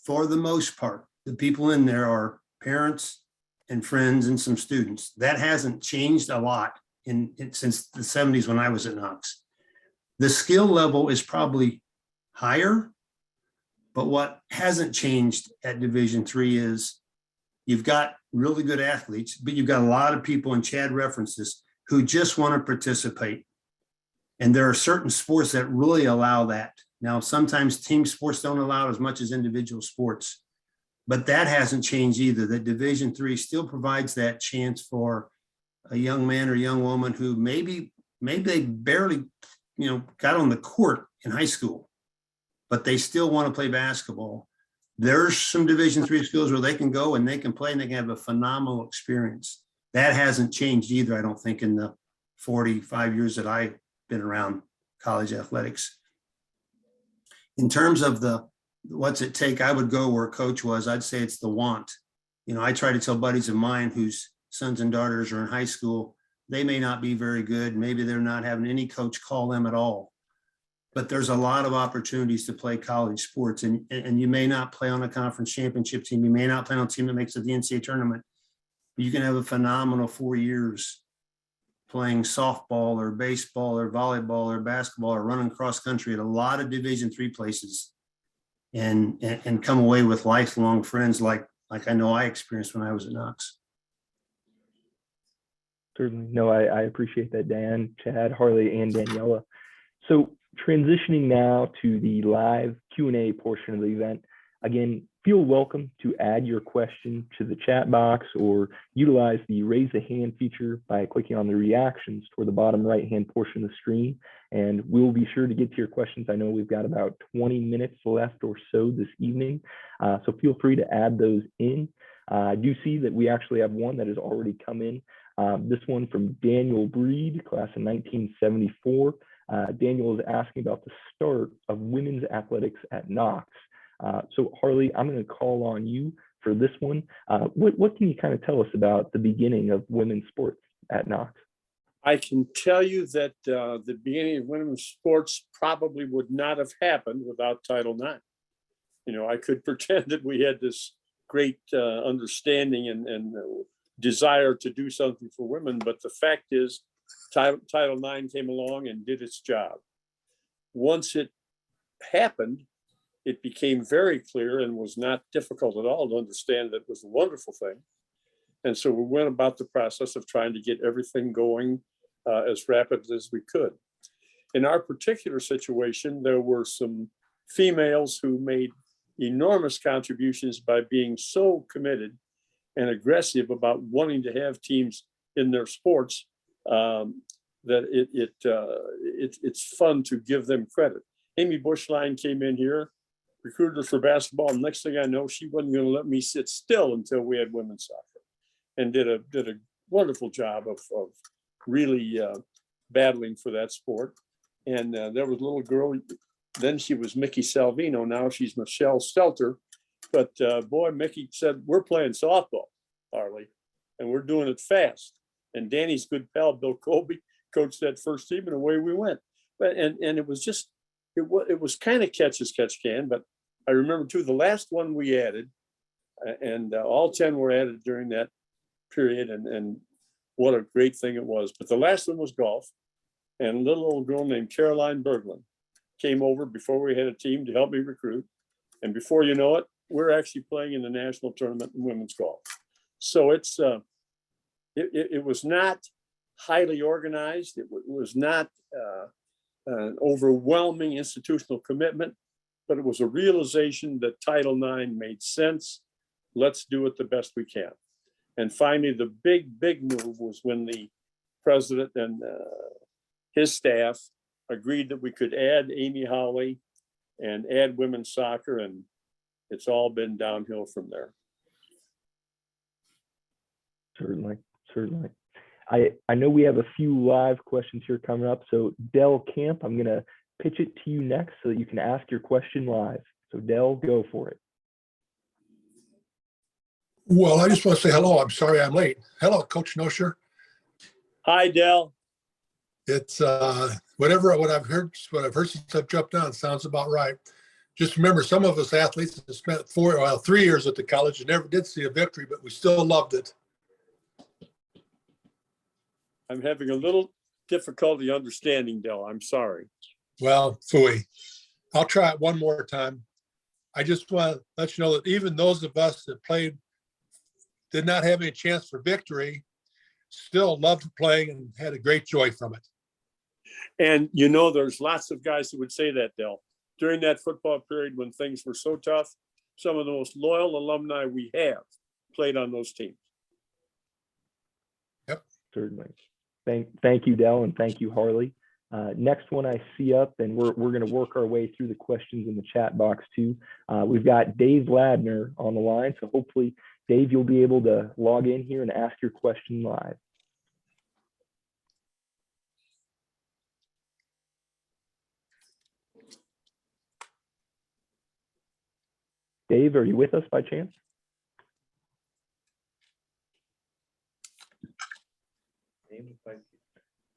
for the most part, the people in there are parents and friends and some students. That hasn't changed a lot since the 70s when I was at Knox. The skill level is probably higher, but what hasn't changed at Division III is you've got really good athletes, but you've got a lot of people, and Chad references, who just want to participate. And there are certain sports that really allow that. Now, sometimes team sports don't allow it as much as individual sports, but that hasn't changed either. That Division III still provides that chance for a young man or young woman who maybe they barely, got on the court in high school, but they still want to play basketball. There's some Division III schools where they can go and they can play and they can have a phenomenal experience. That hasn't changed either, I don't think, in the 45 years that I've been around college athletics. In terms of what's it take, I would go where Coach was. I'd say it's the want. I try to tell buddies of mine whose sons and daughters are in high school, they may not be very good. Maybe they're not having any coach call them at all. But there's a lot of opportunities to play college sports, and you may not play on a conference championship team. You may not play on a team that makes it the Ncaa tournament. You can have a phenomenal 4 years playing softball or baseball or volleyball or basketball or running cross country at a lot of Division III places and come away with lifelong friends like I know I experienced when I was at Knox. Certainly. No, I appreciate that, Dan, Chad, Harley, and Daniela. So transitioning now to the live Q&A portion of the event. Again, feel welcome to add your question to the chat box or utilize the raise a hand feature by clicking on the reactions toward the bottom right-hand portion of the screen. And we'll be sure to get to your questions. I know we've got about 20 minutes left or so this evening. So feel free to add those in. I do see that we actually have one that has already come in. This one from Daniel Breed, class of 1974. Daniel is asking about the start of women's athletics at Knox. So Harley, I'm going to call on you for this one. What can you kind of tell us about the beginning of women's sports at Knox? I can tell you that the beginning of women's sports probably would not have happened without Title IX. I could pretend that we had this great understanding and desire to do something for women, but the fact is Title IX came along and did its job. Once it happened, it became very clear and was not difficult at all to understand that it was a wonderful thing. And so we went about the process of trying to get everything going as rapidly as we could. In our particular situation, there were some females who made enormous contributions by being so committed and aggressive about wanting to have teams in their sports that it's fun to give them credit. Amy Bushline came in here, recruited for basketball, and next thing I know, she wasn't going to let me sit still until we had women's soccer, and did a wonderful job of really battling for that sport. And there was a little girl, then she was Mickey Salvino, now she's Michelle Stelter. But boy, Mickey said, we're playing softball, Harley, and we're doing it fast. And Danny's good pal, Bill Colby, coached that first team, and away we went. But and it was just, it was kind of catch as catch can. But I remember too, the last one we added, and all 10 were added during that period, and what a great thing it was. But the last one was golf, and a little old girl named Caroline Berglund came over before we had a team to help me recruit. And before you know it, we're actually playing in the national tournament in women's golf. So it's it was not highly organized. It was not an overwhelming institutional commitment, but it was a realization that Title IX made sense. Let's do it the best we can. And finally, the big move was when the president and his staff agreed that we could add Amy Howley and add women's soccer, and it's all been downhill from there. Certainly. I know we have a few live questions here coming up. So Del Camp, I'm going to pitch it to you next so that you can ask your question live. So Dell, go for it. Well, I just want to say hello. I'm sorry I'm late. Hello, Coach Nosher. Hi, Dell. It's what I've heard since I've jumped on sounds about right. Just remember, some of us athletes have spent 3 years at the college and never did see a victory, but we still loved it. I'm having a little difficulty understanding, Dell. I'm sorry. Well, phooey. I'll try it one more time. I just want to let you know that even those of us that did not have any chance for victory, still loved playing and had a great joy from it. And there's lots of guys who would say that, Dell. During that football period when things were so tough, some of the most loyal alumni we have played on those teams. Yep. Certainly. Thank you, Dell, and thank you, Harley. Next one I see up, and we're going to work our way through the questions in the chat box too. We've got Dave Vladner on the line, so hopefully, Dave, you'll be able to log in here and ask your question live. Dave, are you with us by chance?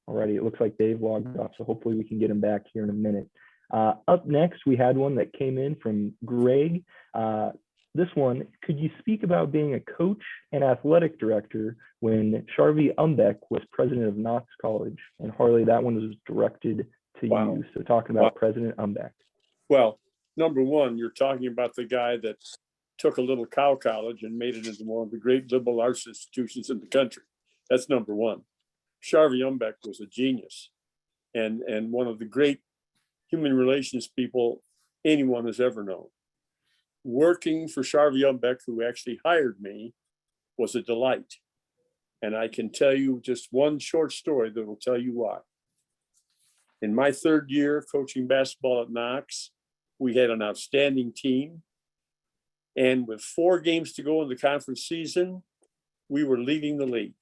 Alrighty, it looks like Dave logged off, so hopefully we can get him back here in a minute. Up next, we had one that came in from Greg. This one, could you speak about being a coach and athletic director when Sharvie Umbeck was president of Knox College? And Harley, that one was directed to you. So talking about President Umbeck. Well, number one, you're talking about the guy that took a little cow college and made it into one of the great liberal arts institutions in the country. That's number one. Sharvie Umbeck was a genius and one of the great human relations people anyone has ever known. Working for Sharvie Umbeck, who actually hired me, was a delight. And I can tell you just one short story that will tell you why. In my third year coaching basketball at Knox, we had an outstanding team. And with 4 games to go in the conference season, we were leading the league.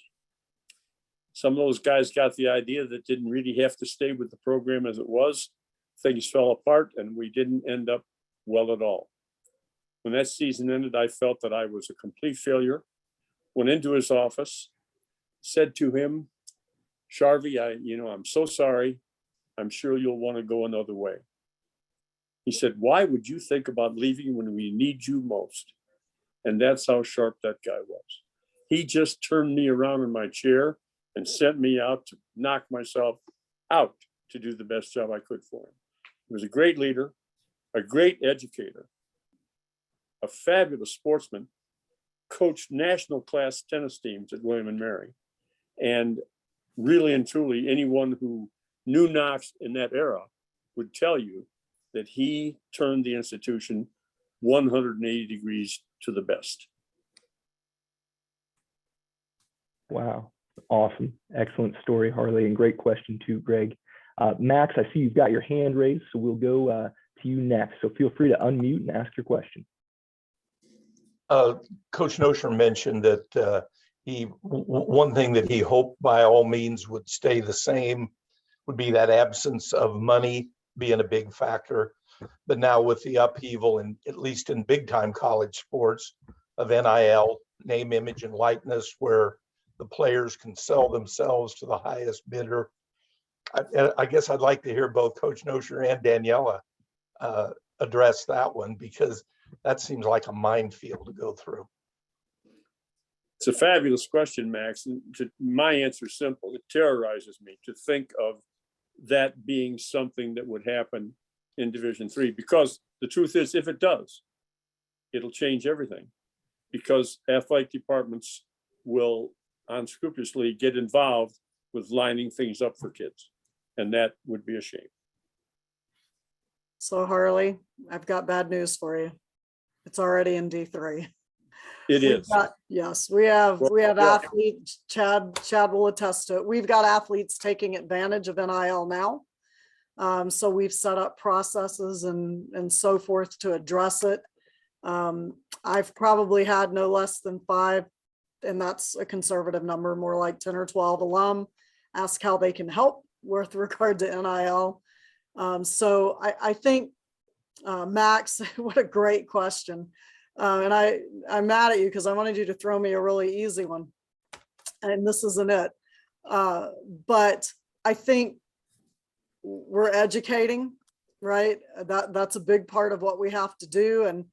Some of those guys got the idea that didn't really have to stay with the program as it was. Things fell apart and we didn't end up well at all. When that season ended, I felt that I was a complete failure. Went into his office, said to him, Sharvie, I'm so sorry. I'm sure you'll want to go another way. He said, why would you think about leaving when we need you most? And that's how sharp that guy was. He just turned me around in my chair and sent me out to knock myself out to do the best job I could for him. He was a great leader, a great educator, a fabulous sportsman, coached national class tennis teams at William and Mary. And really and truly, anyone who knew Knox in that era would tell you that he turned the institution 180 degrees to the best. Wow. Awesome. Excellent story, Harley, and great question too, Greg. Max, I see you've got your hand raised, so we'll go to you next. So feel free to unmute and ask your question. Coach Nosher mentioned that one thing that he hoped by all means would stay the same would be that absence of money being a big factor. But now with the upheaval, and at least in big time college sports, of NIL, name, image, and likeness, where the players can sell themselves to the highest bidder. I guess I'd like to hear both Coach Nosher and Daniela address that one, because that seems like a minefield to go through. It's a fabulous question, Max. And my answer is simple. It terrorizes me to think of that being something that would happen in Division III, because the truth is, if it does, it'll change everything, because athletic departments will unscrupulously get involved with lining things up for kids. And that would be a shame. So Harley, I've got bad news for you. It's already in D3. It is. Yes, we have athletes, Chad will attest to it. We've got athletes taking advantage of NIL now. So we've set up processes and so forth to address it. I've probably had no less than 5, and that's a conservative number, more like 10 or 12 alum, ask how they can help with regard to NIL. So I think, Max, what a great question. And I'm mad at you because I wanted you to throw me a really easy one. And this isn't it. But I think we're educating, right? That's a big part of what we have to do. And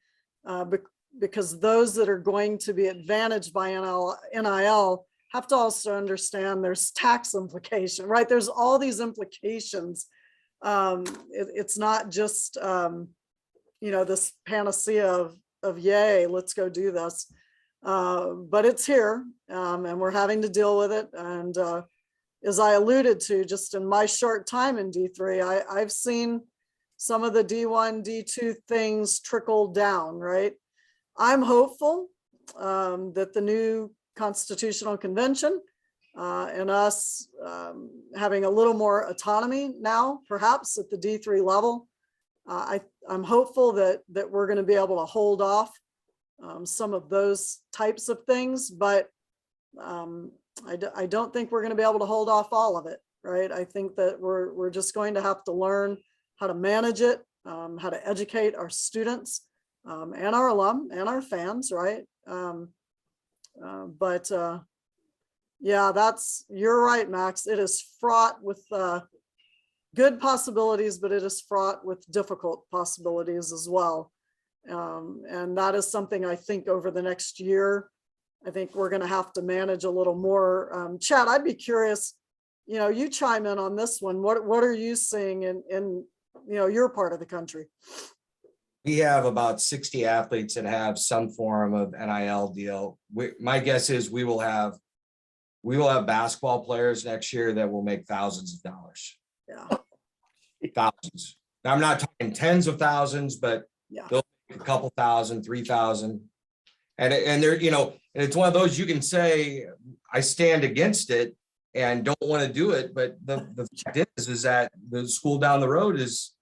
because those that are going to be advantaged by NIL have to also understand there's tax implication, right? There's all these implications. It's not just, this panacea of yay, let's go do this. But it's here, and we're having to deal with it. And as I alluded to, just in my short time in D3, I've seen some of the D1, D2 things trickle down, right? I'm hopeful that the new Constitutional Convention and us having a little more autonomy now, perhaps at the D3 level, I'm hopeful that we're going to be able to hold off some of those types of things, but I don't think we're going to be able to hold off all of it, right? I think that we're just going to have to learn how to manage it, how to educate our students and our alum and our fans, right? But yeah, you're right, Max. It is fraught with good possibilities, but it is fraught with difficult possibilities as well. And that is something I think over the next year, I think we're going to have to manage a little more. Chad, I'd be curious, you chime in on this one. What are you seeing in your part of the country? We have about 60 athletes that have some form of NIL deal. My guess is we will have basketball players next year that will make thousands of dollars. Yeah. Thousands. Now, I'm not talking tens of thousands, but Yeah. they'll make a couple thousand, 3,000. And they're, and it's one of those you can say, I stand against it and don't want to do it. But the fact is that the school down the road is,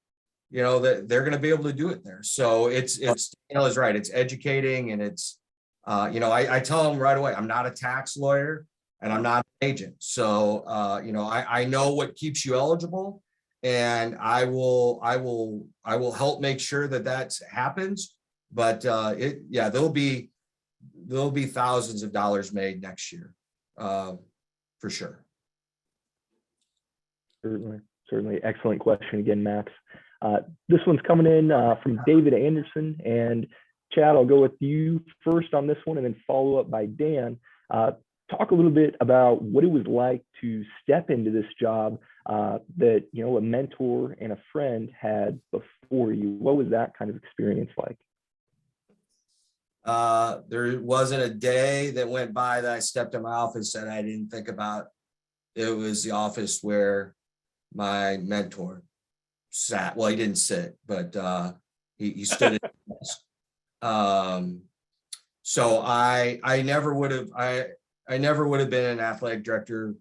that they're going to be able to do it there. So it's Daniela's right. It's educating, and it's, I tell them right away, I'm not a tax lawyer and I'm not an agent. So, I know what keeps you eligible, and I will help make sure that happens. But there'll be thousands of dollars made next year, for sure. Certainly. Excellent question again, Max. This one's coming in from David Anderson, and Chad, I'll go with you first on this one and then follow up by Dan. Talk a little bit about what it was like to step into this job that, a mentor and a friend had before you. What was that kind of experience like? There wasn't a day that went by that I stepped in my office that I didn't think about. It was the office where my mentor sat. Well, he didn't sit, but he stood at the desk. So I never would have been an athletic director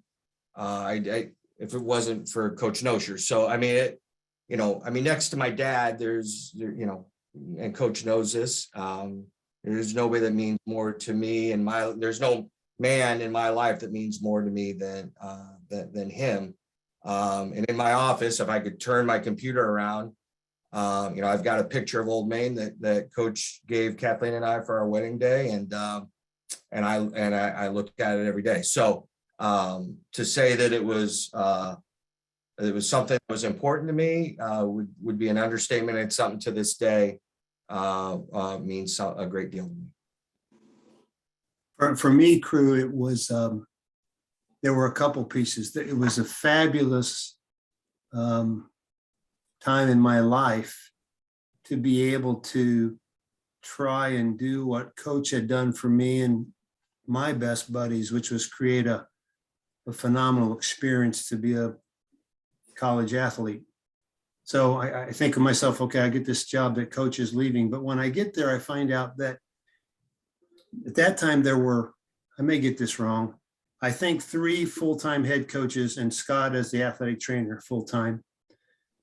if it wasn't for Coach Nosher. So next to my dad, and Coach knows this. There's nobody that means more to me, and there's no man in my life that means more to me than him. And in my office, if I could turn my computer around, I've got a picture of Old Main that Coach gave Kathleen and I for our wedding day, and I look at it every day. So to say that it was something that was important to me would be an understatement. It's something to this day means a great deal to me. For me, Crew, it was there were a couple pieces. It was a fabulous time in my life to be able to try and do what Coach had done for me and my best buddies, which was create a phenomenal experience to be a college athlete. So I think of myself, okay, I get this job that Coach is leaving. But when I get there, I find out that at that time there were, I may get this wrong, I think 3 full-time head coaches and Scott as the athletic trainer full-time.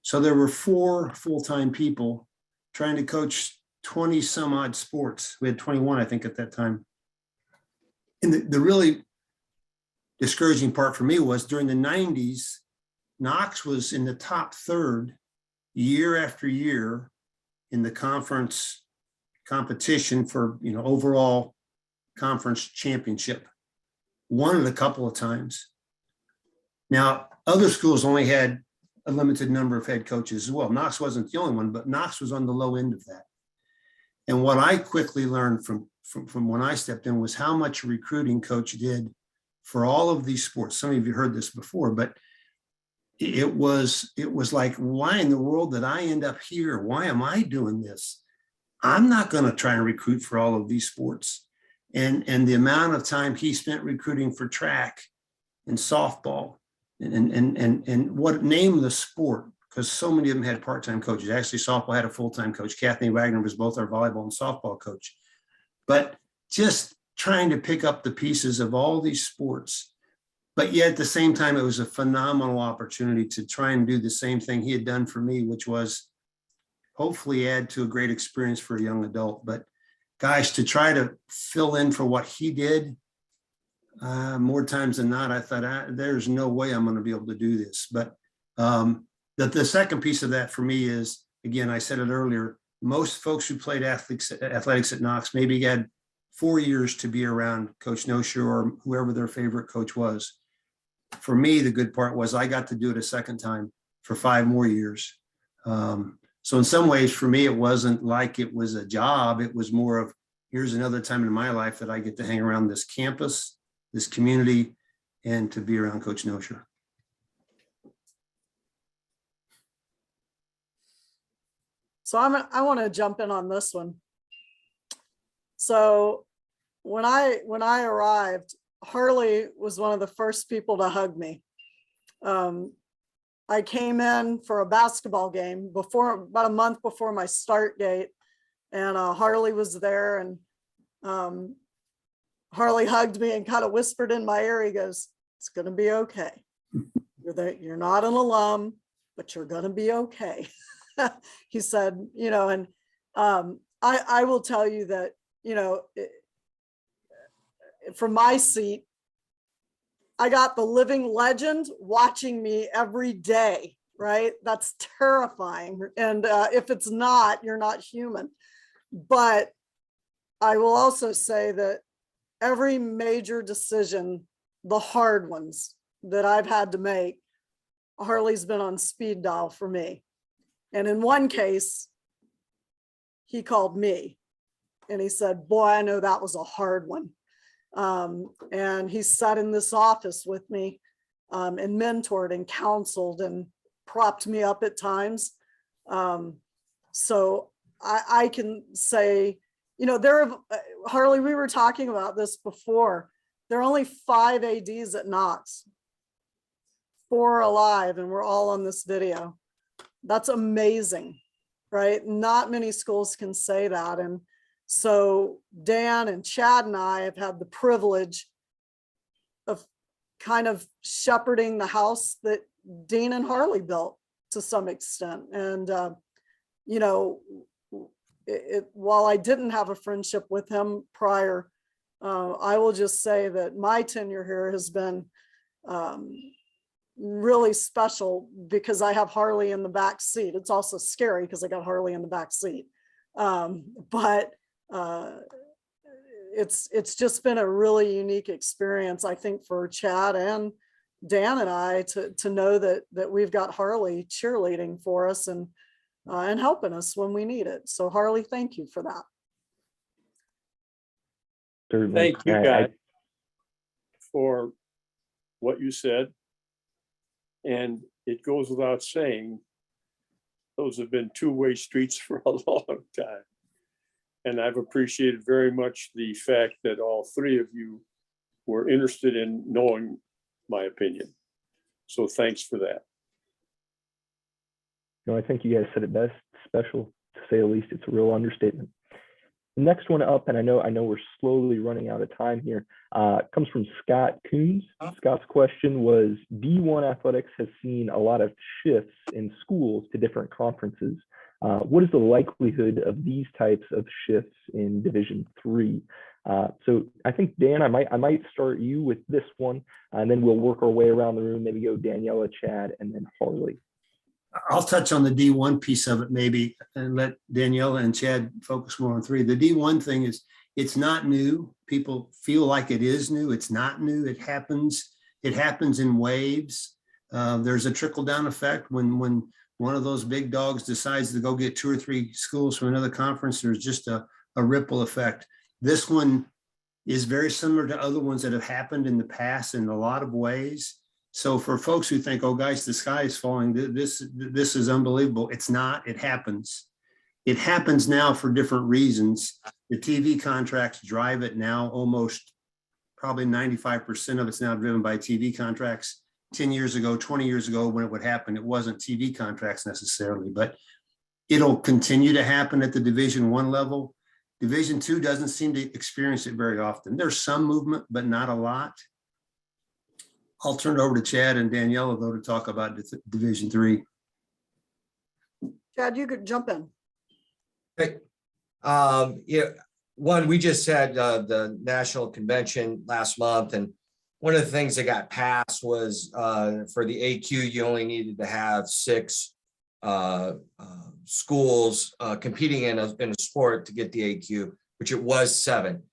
So there were 4 full-time people trying to coach 20 some odd sports. We had 21, I think, at that time. And the really discouraging part for me was during the 90s, Knox was in the top third year after year in the conference competition for, overall conference championship. Won it a couple of times. Now, other schools only had a limited number of head coaches as well. Knox wasn't the only one, but Knox was on the low end of that. And what I quickly learned from when I stepped in was how much recruiting coach did for all of these sports. Some of you heard this before, but it was like, why in the world did I end up here? Why am I doing this? I'm not going to try and recruit for all of these sports. And the amount of time he spent recruiting for track and softball and what name the sport, because so many of them had part-time coaches. Actually, softball had a full-time coach. Kathleen Wagner was both our volleyball and softball coach. But just trying to pick up the pieces of all these sports. But yet at the same time, it was a phenomenal opportunity to try and do the same thing he had done for me, which was hopefully add to a great experience for a young adult. But gosh, to try to fill in for what he did, more times than not, I thought, there's no way I'm going to be able to do this. But the second piece of that for me is, again, I said it earlier, most folks who played athletics at Knox maybe had 4 years to be around Coach Nosher or whoever their favorite coach was. For me, the good part was I got to do it a second time for 5 more years. So in some ways, for me, it wasn't like it was a job. It was more of, here's another time in my life that I get to hang around this campus, this community, and to be around Coach Nosher. So I want to jump in on this one. So when I arrived, Harley was one of the first people to hug me. I came in for a basketball game about a month before my start date, and Harley was there, and Harley hugged me and kind of whispered in my ear. He goes, "It's going to be okay. You're not an alum, but you're going to be okay." He said, and I will tell you that, from my seat, I got the living legend watching me every day, right? That's terrifying. And if it's not, you're not human. But I will also say that every major decision, the hard ones that I've had to make, Harley's been on speed dial for me. And in one case, he called me and he said, "Boy, I know that was a hard one." And he sat in this office with me and mentored and counseled and propped me up at times. So I can say, Harley, we were talking about this before. There are only 5 ADs at Knox, 4 alive, and we're all on this video. That's amazing, right? Not many schools can say that. And so Dan and Chad and I have had the privilege of kind of shepherding the house that Dean and Harley built to some extent. And, while I didn't have a friendship with him prior, I will just say that my tenure here has been really special because I have Harley in the back seat. It's also scary because I got Harley in the back seat. But it's just been a really unique experience, I think, for Chad and Dan and I to know that we've got Harley cheerleading for us and helping us when we need it. So Harley, thank you for that. Certainly. Thank you, guys, for what you said. And it goes without saying, those have been two-way streets for a long time. And I've appreciated very much the fact that all 3 of you were interested in knowing my opinion. So thanks for that. I think you guys said it best. Special, to say the least. It's a real understatement. The next one up, and I know we're slowly running out of time here, comes from Scott Coons. Scott's question was, D1 athletics has seen a lot of shifts in schools to different conferences. What is the likelihood of these types of shifts in Division III? So I think, Dan, I might start you with this one, and then we'll work our way around the room, maybe go Daniela, Chad, and then Harley. I'll touch on the D1 piece of it maybe and let Daniela and Chad focus more on 3. The D1 thing is, it's not new. People feel like it is new. It's not new. It happens. It happens in waves. There's a trickle down effect when one of those big dogs decides to go get 2 or 3 schools from another conference. There's just a ripple effect. This one is very similar to other ones that have happened in the past in a lot of ways. So for folks who think, oh, guys, the sky is falling, this is unbelievable. It's not. It happens. It happens now for different reasons. The TV contracts drive it now. Almost probably 95% of it's now driven by TV contracts. 10 years ago, 20 years ago, when it would happen, it wasn't TV contracts necessarily, but it'll continue to happen at the Division I level. Division II doesn't seem to experience it very often. There's some movement, but not a lot. I'll turn it over to Chad and Daniela, though, to talk about Division III. Chad, you could jump in. Hey, yeah, one, we just had the national convention last month, and one of the things that got passed was for the AQ, you only needed to have 6 schools competing in a sport to get the AQ, which it was 7.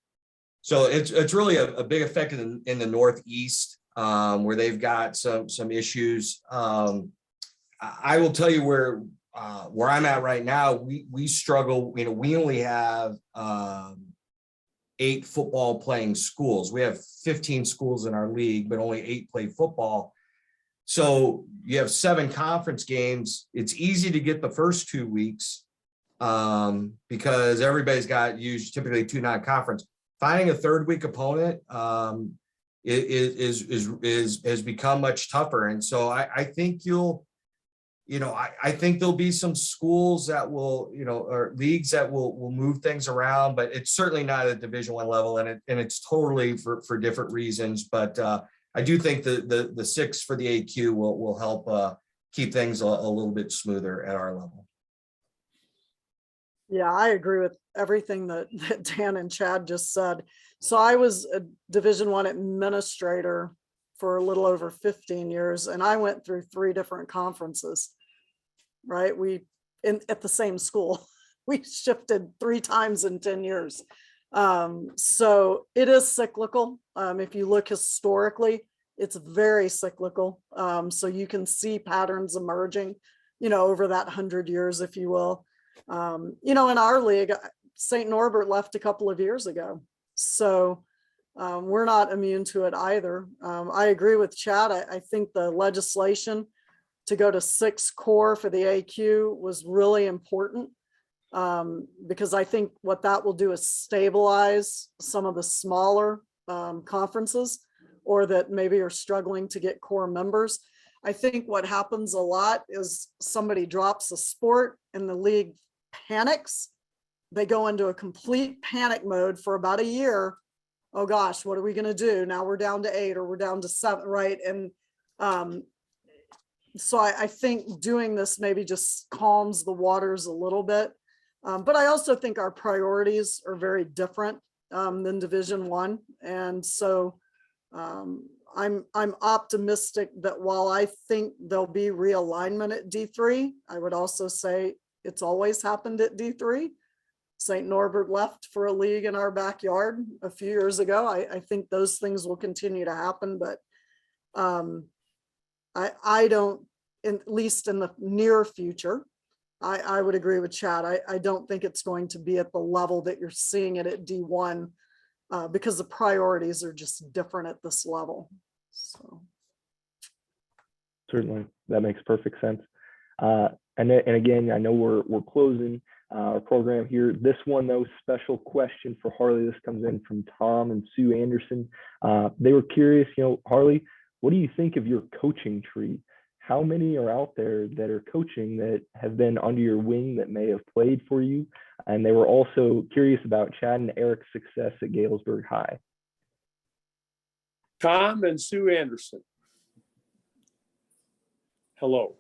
So it's really a big effect in the Northeast, where they've got some issues. I will tell you where I'm at right now. We struggle. You know, we only have 8 football playing schools. We have 15 schools in our league, but only 8 play football. So you have 7 conference games. It's easy to get the first 2 weeks because everybody's got used typically 2 non-conference. Finding a third week opponent has become much tougher. And so I think I think there'll be some schools that will, or leagues that will move things around, but it's certainly not at Division I level, and it's totally for different reasons. But I do think the 6 for the AQ will help keep things a little bit smoother at our level. Yeah, I agree with everything that Dan and Chad just said. So I was a Division I administrator for a little over 15 years, and I went through 3 different conferences, right? At the same school, we shifted 3 times in 10 years. So it is cyclical. If you look historically, it's very cyclical. So you can see patterns emerging, over that 100 years, if you will. In our league, St. Norbert left a couple of years ago. So we're not immune to it either. I agree with Chad. I think the legislation to go to 6 core for the AQ was really important because I think what that will do is stabilize some of the smaller conferences or that maybe are struggling to get core members. I think what happens a lot is somebody drops a sport and the league panics. They go into a complete panic mode for about a year. Oh gosh, what are we going to do? Now we're down to 8 or we're down to 7, right? And so I think doing this maybe just calms the waters a little bit. But I also think our priorities are very different than Division I. And so I'm optimistic that while I think there'll be realignment at D3, I would also say it's always happened at D3. St. Norbert left for a league in our backyard a few years ago. I think those things will continue to happen, but I don't, at least in the near future, I would agree with Chad. I don't think it's going to be at the level that you're seeing it at D1 because the priorities are just different at this level. So Certainly, that makes perfect sense. And again, I know we're closing our program here. This one, though, special question for Harley. This comes in from Tom and Sue Anderson. They were curious, Harley, what do you think of your coaching tree? How many are out there that are coaching that have been under your wing that may have played for you? And they were also curious about Chad and Eric's success at Galesburg High. Tom and Sue Anderson. Hello,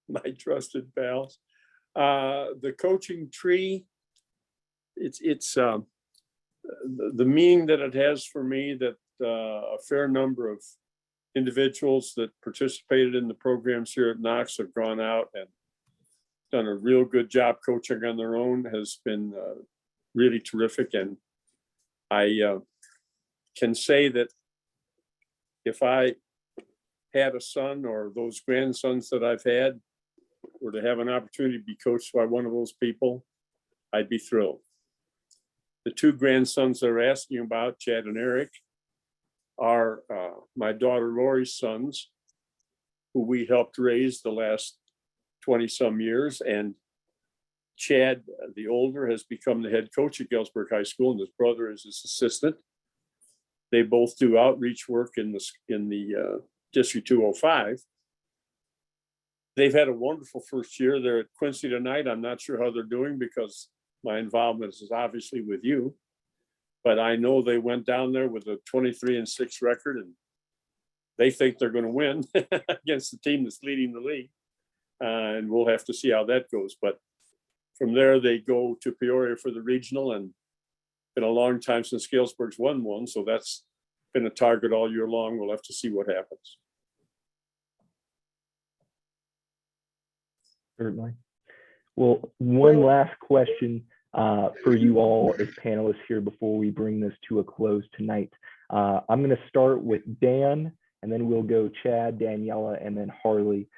my trusted pals. The coaching tree, it's the meaning that it has for me that a fair number of individuals that participated in the programs here at Knox have gone out and done a real good job coaching on their own, has been really terrific. And I can say that if I had a son or those grandsons that I've had were to have an opportunity to be coached by one of those people, I'd be thrilled. The two grandsons they're asking about, Chad and Eric, are my daughter Lori's sons, who we helped raise the last 20 some years. And Chad, the older, has become the head coach at Galesburg High School, and his brother is his assistant. They both do outreach work in the District 205. They've had a wonderful first year. They're at Quincy tonight. I'm not sure how they're doing because my involvement is obviously with you, but I know they went down there with a 23-6 record, and they think they're going to win against the team that's leading the league. And we'll have to see how that goes. But from there, they go to Peoria for the regional, and been a long time since Galesburg's won one. So that's been a target all year long. We'll have to see what happens. Certainly. Well, one last question for you all as panelists here before we bring this to a close tonight. I'm going to start with Dan, and then we'll go Chad, Daniela, and then Harley.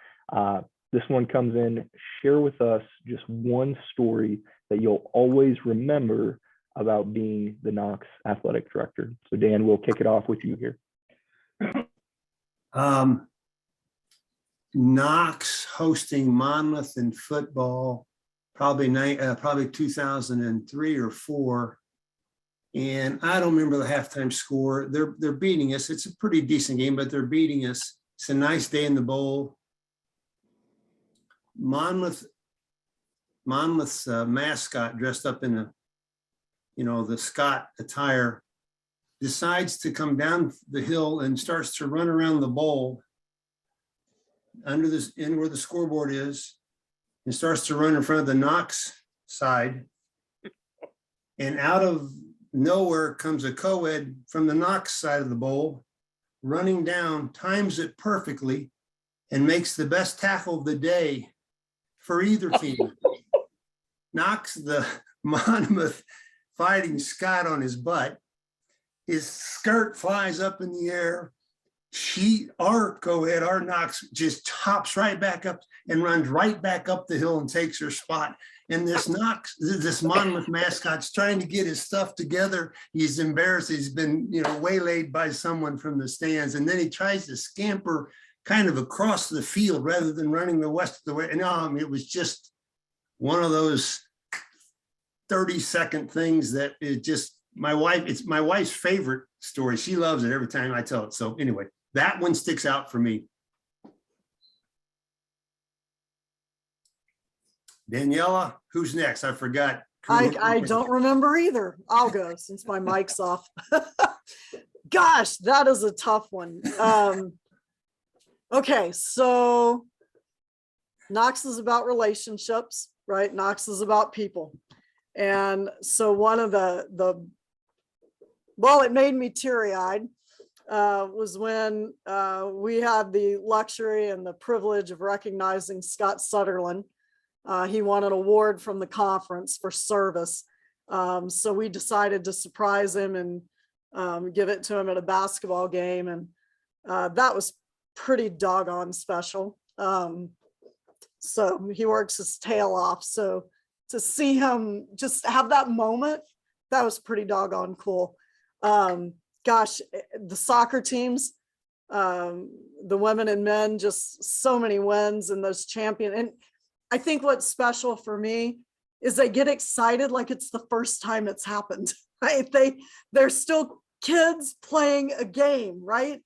This one comes in, share with us just one story that you'll always remember about being the Knox athletic director. So Dan, we'll kick it off with you here. Knox hosting Monmouth in football, probably 2003 or 4. And I don't remember the halftime score. They're beating us. It's a pretty decent game, but they're beating us. It's a nice day in the bowl. Monmouth's mascot, dressed up in the Scott attire, decides to come down the hill and starts to run around the bowl under this in where the scoreboard is, and starts to run in front of the Knox side. And out of nowhere comes a co-ed from the Knox side of the bowl, running down, times it perfectly, and makes the best tackle of the day for either team. Knocks the Monmouth Fighting Scott on his butt. His skirt flies up in the air. Our co-ed, our Knox, just hops right back up and runs right back up the hill and takes her spot. And this Monmouth mascot's trying to get his stuff together. He's embarrassed. He's been, waylaid by someone from the stands. And then he tries to scamper kind of across the field rather than running the rest of the way. And it was just one of those 30-second things that it just, it's my wife's favorite story. She loves it every time I tell it. So anyway, that one sticks out for me. Daniela, who's next? I forgot. I don't remember either. I'll go since my mic's off. Gosh, that is a tough one. Okay, so Knox is about relationships, right? Knox is about people. And so one of it made me teary-eyed was when we had the luxury and the privilege of recognizing Scott Sutherland. He won an award from the conference for service. So we decided to surprise him and give it to him at a basketball game. And that was pretty doggone special. So he works his tail off. So to see him just have that moment, that was pretty doggone cool. Gosh, the soccer teams, the women and men, just so many wins and those champions. And I think what's special for me is they get excited like it's the first time it's happened, right? They're still kids playing a game, right?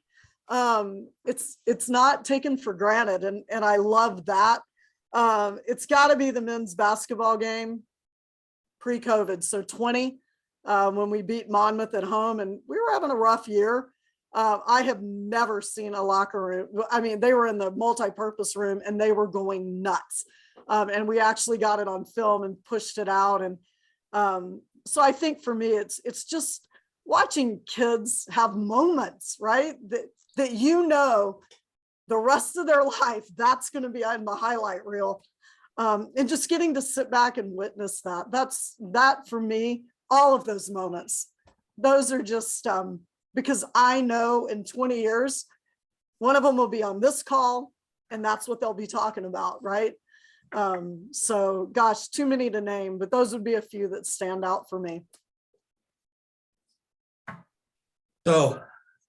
It's not taken for granted. And I love that. It's gotta be the men's basketball game pre-COVID. So 20, when we beat Monmouth at home and we were having a rough year. I have never seen a locker room. I mean, they were in the multi-purpose room and they were going nuts. And we actually got it on film and pushed it out. And so I think for me, it's just watching kids have moments, right? That you know the rest of their life, that's going to be on the highlight reel. And just getting to sit back and witness that for me, all of those moments, those are just because I know in 20 years, one of them will be on this call and that's what they'll be talking about, right? So gosh, too many to name, but those would be a few that stand out for me. So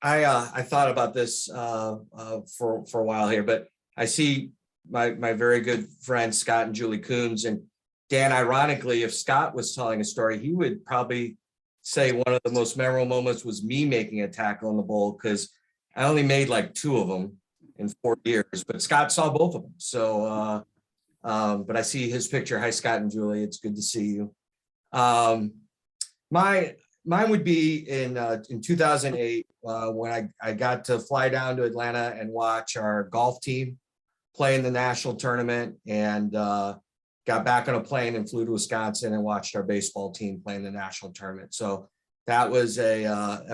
I thought about this for a while here, but I see my very good friends Scott and Julie Coombs, and Dan, ironically, if Scott was telling a story, he would probably say one of the most memorable moments was me making a tackle in the bowl, because I only made like 2 of them in 4 years, but Scott saw both of them. So but I see his picture. Hi, Scott and Julie. It's good to see you. Mine would be in 2008 when I got to fly down to Atlanta and watch our golf team play in the national tournament, and got back on a plane and flew to Wisconsin and watched our baseball team play in the national tournament. So that was a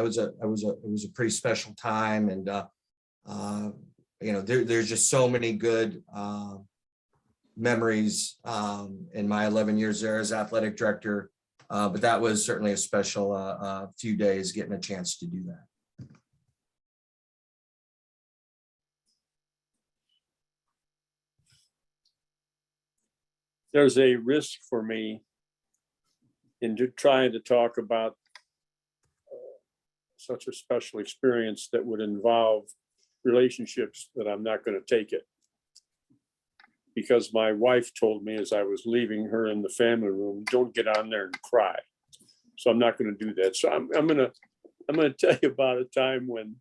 pretty special time, and you know, there's just so many good memories in my 11 years there as athletic director. But that was certainly a special few days getting a chance to do that. There's a risk for me in trying to talk about such a special experience that would involve relationships that I'm not going to take it. Because my wife told me as I was leaving her in the family room, don't get on there and cry. So I'm not going to do that. So I'm going to tell you about a time when,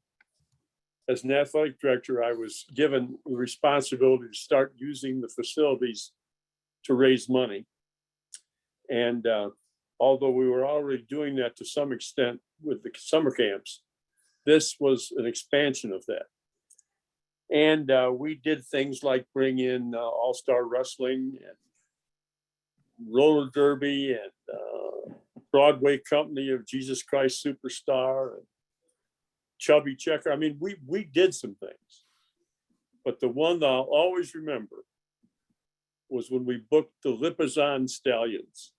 as an athletic director, I was given the responsibility to start using the facilities to raise money. And although we were already doing that to some extent with the summer camps, this was an expansion of that. And we did things like bring in all-star wrestling and roller derby and Broadway company of Jesus Christ Superstar and Chubby Checker. I mean, we did some things. But the one that I'll always remember was when we booked the Lipizzan Stallions.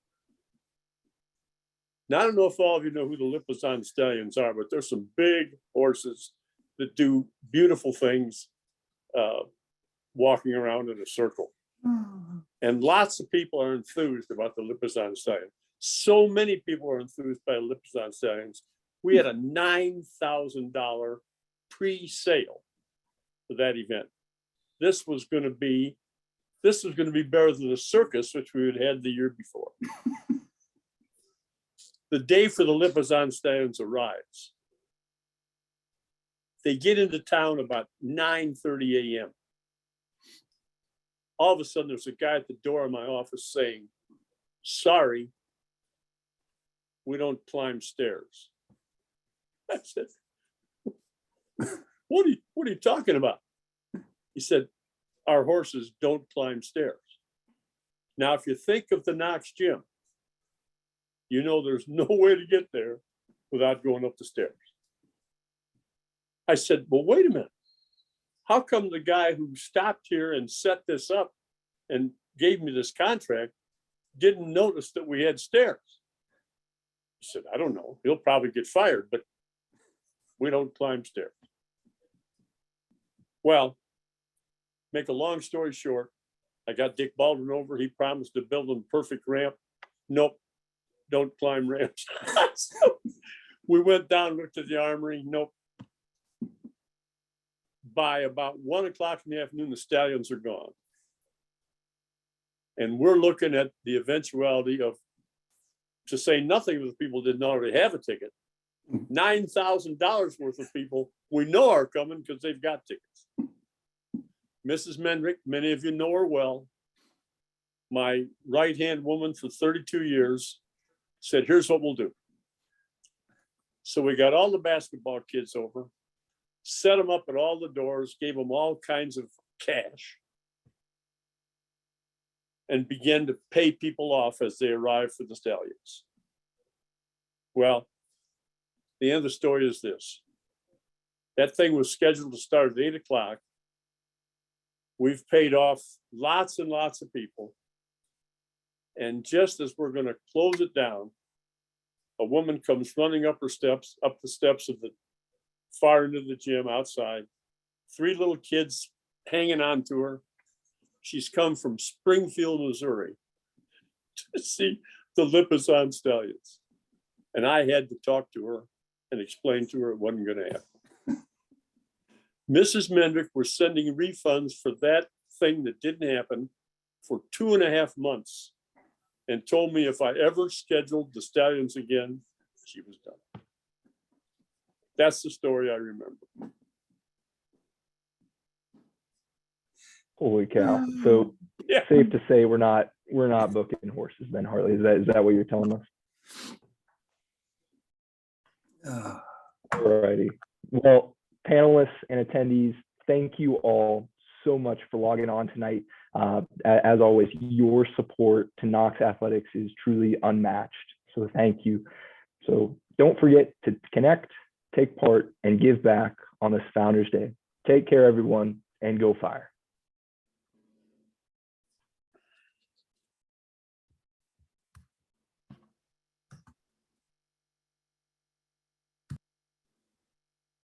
Now, I don't know if all of you know who the Lipizzan Stallions are, but there's some big horses that do beautiful things walking around in a circle. And lots of people are enthused about the Lipizzan Stallion. So many people are enthused by Lipizzan Stallions. We had a $9,000 pre-sale for that event. This was going to be better than the circus, which we had had the year before. The day for the Lipizzan Stallions arrives. They get into town about 9:30 a.m. All of a sudden, there's a guy at the door of my office saying, "Sorry, we don't climb stairs." I said, what are you talking about? He said, "Our horses don't climb stairs." Now, if you think of the Knox gym, you know there's no way to get there without going up the stairs. I said, well, wait a minute. How come the guy who stopped here and set this up and gave me this contract didn't notice that we had stairs? He said, I don't know. He'll probably get fired, but we don't climb stairs. Well, make a long story short, I got Dick Baldwin over. He promised to build him a perfect ramp. Nope, don't climb ramps. So we went down, looked at the armory. Nope. By about 1 o'clock in the afternoon, the stallions are gone. And we're looking at the eventuality of, to say nothing of the people didn't already have a ticket, $9,000 worth of people we know are coming because they've got tickets. Mrs. Mendrick, many of you know her well, my right-hand woman for 32 years, said, here's what we'll do. So we got all the basketball kids over, set them up at all the doors, gave them all kinds of cash, and began to pay people off as they arrived for the stallions. Well, The end of the story is this. That thing was scheduled to start at 8 o'clock. We've paid off lots and lots of people. And just as we're going to close it down, a woman comes running up the steps of the far end of the gym outside. 3 little kids hanging on to her. She's come from Springfield, Missouri to see the Lipizzan Stallions. And I had to talk to her and explain to her it wasn't going to happen. Mrs. Mendick was sending refunds for that thing that didn't happen for 2.5 months and told me if I ever scheduled the Stallions again, she was done. That's the story I remember. Holy cow. So Yeah. safe to say we're not booking horses then, Harley. Is that what you're telling us? Alrighty. Well, panelists and attendees, thank you all so much for logging on tonight. As always, your support to Knox Athletics is truly unmatched. So thank you. So don't forget to connect, take part, and give back on this Founders Day. Take care, everyone, and go Fire.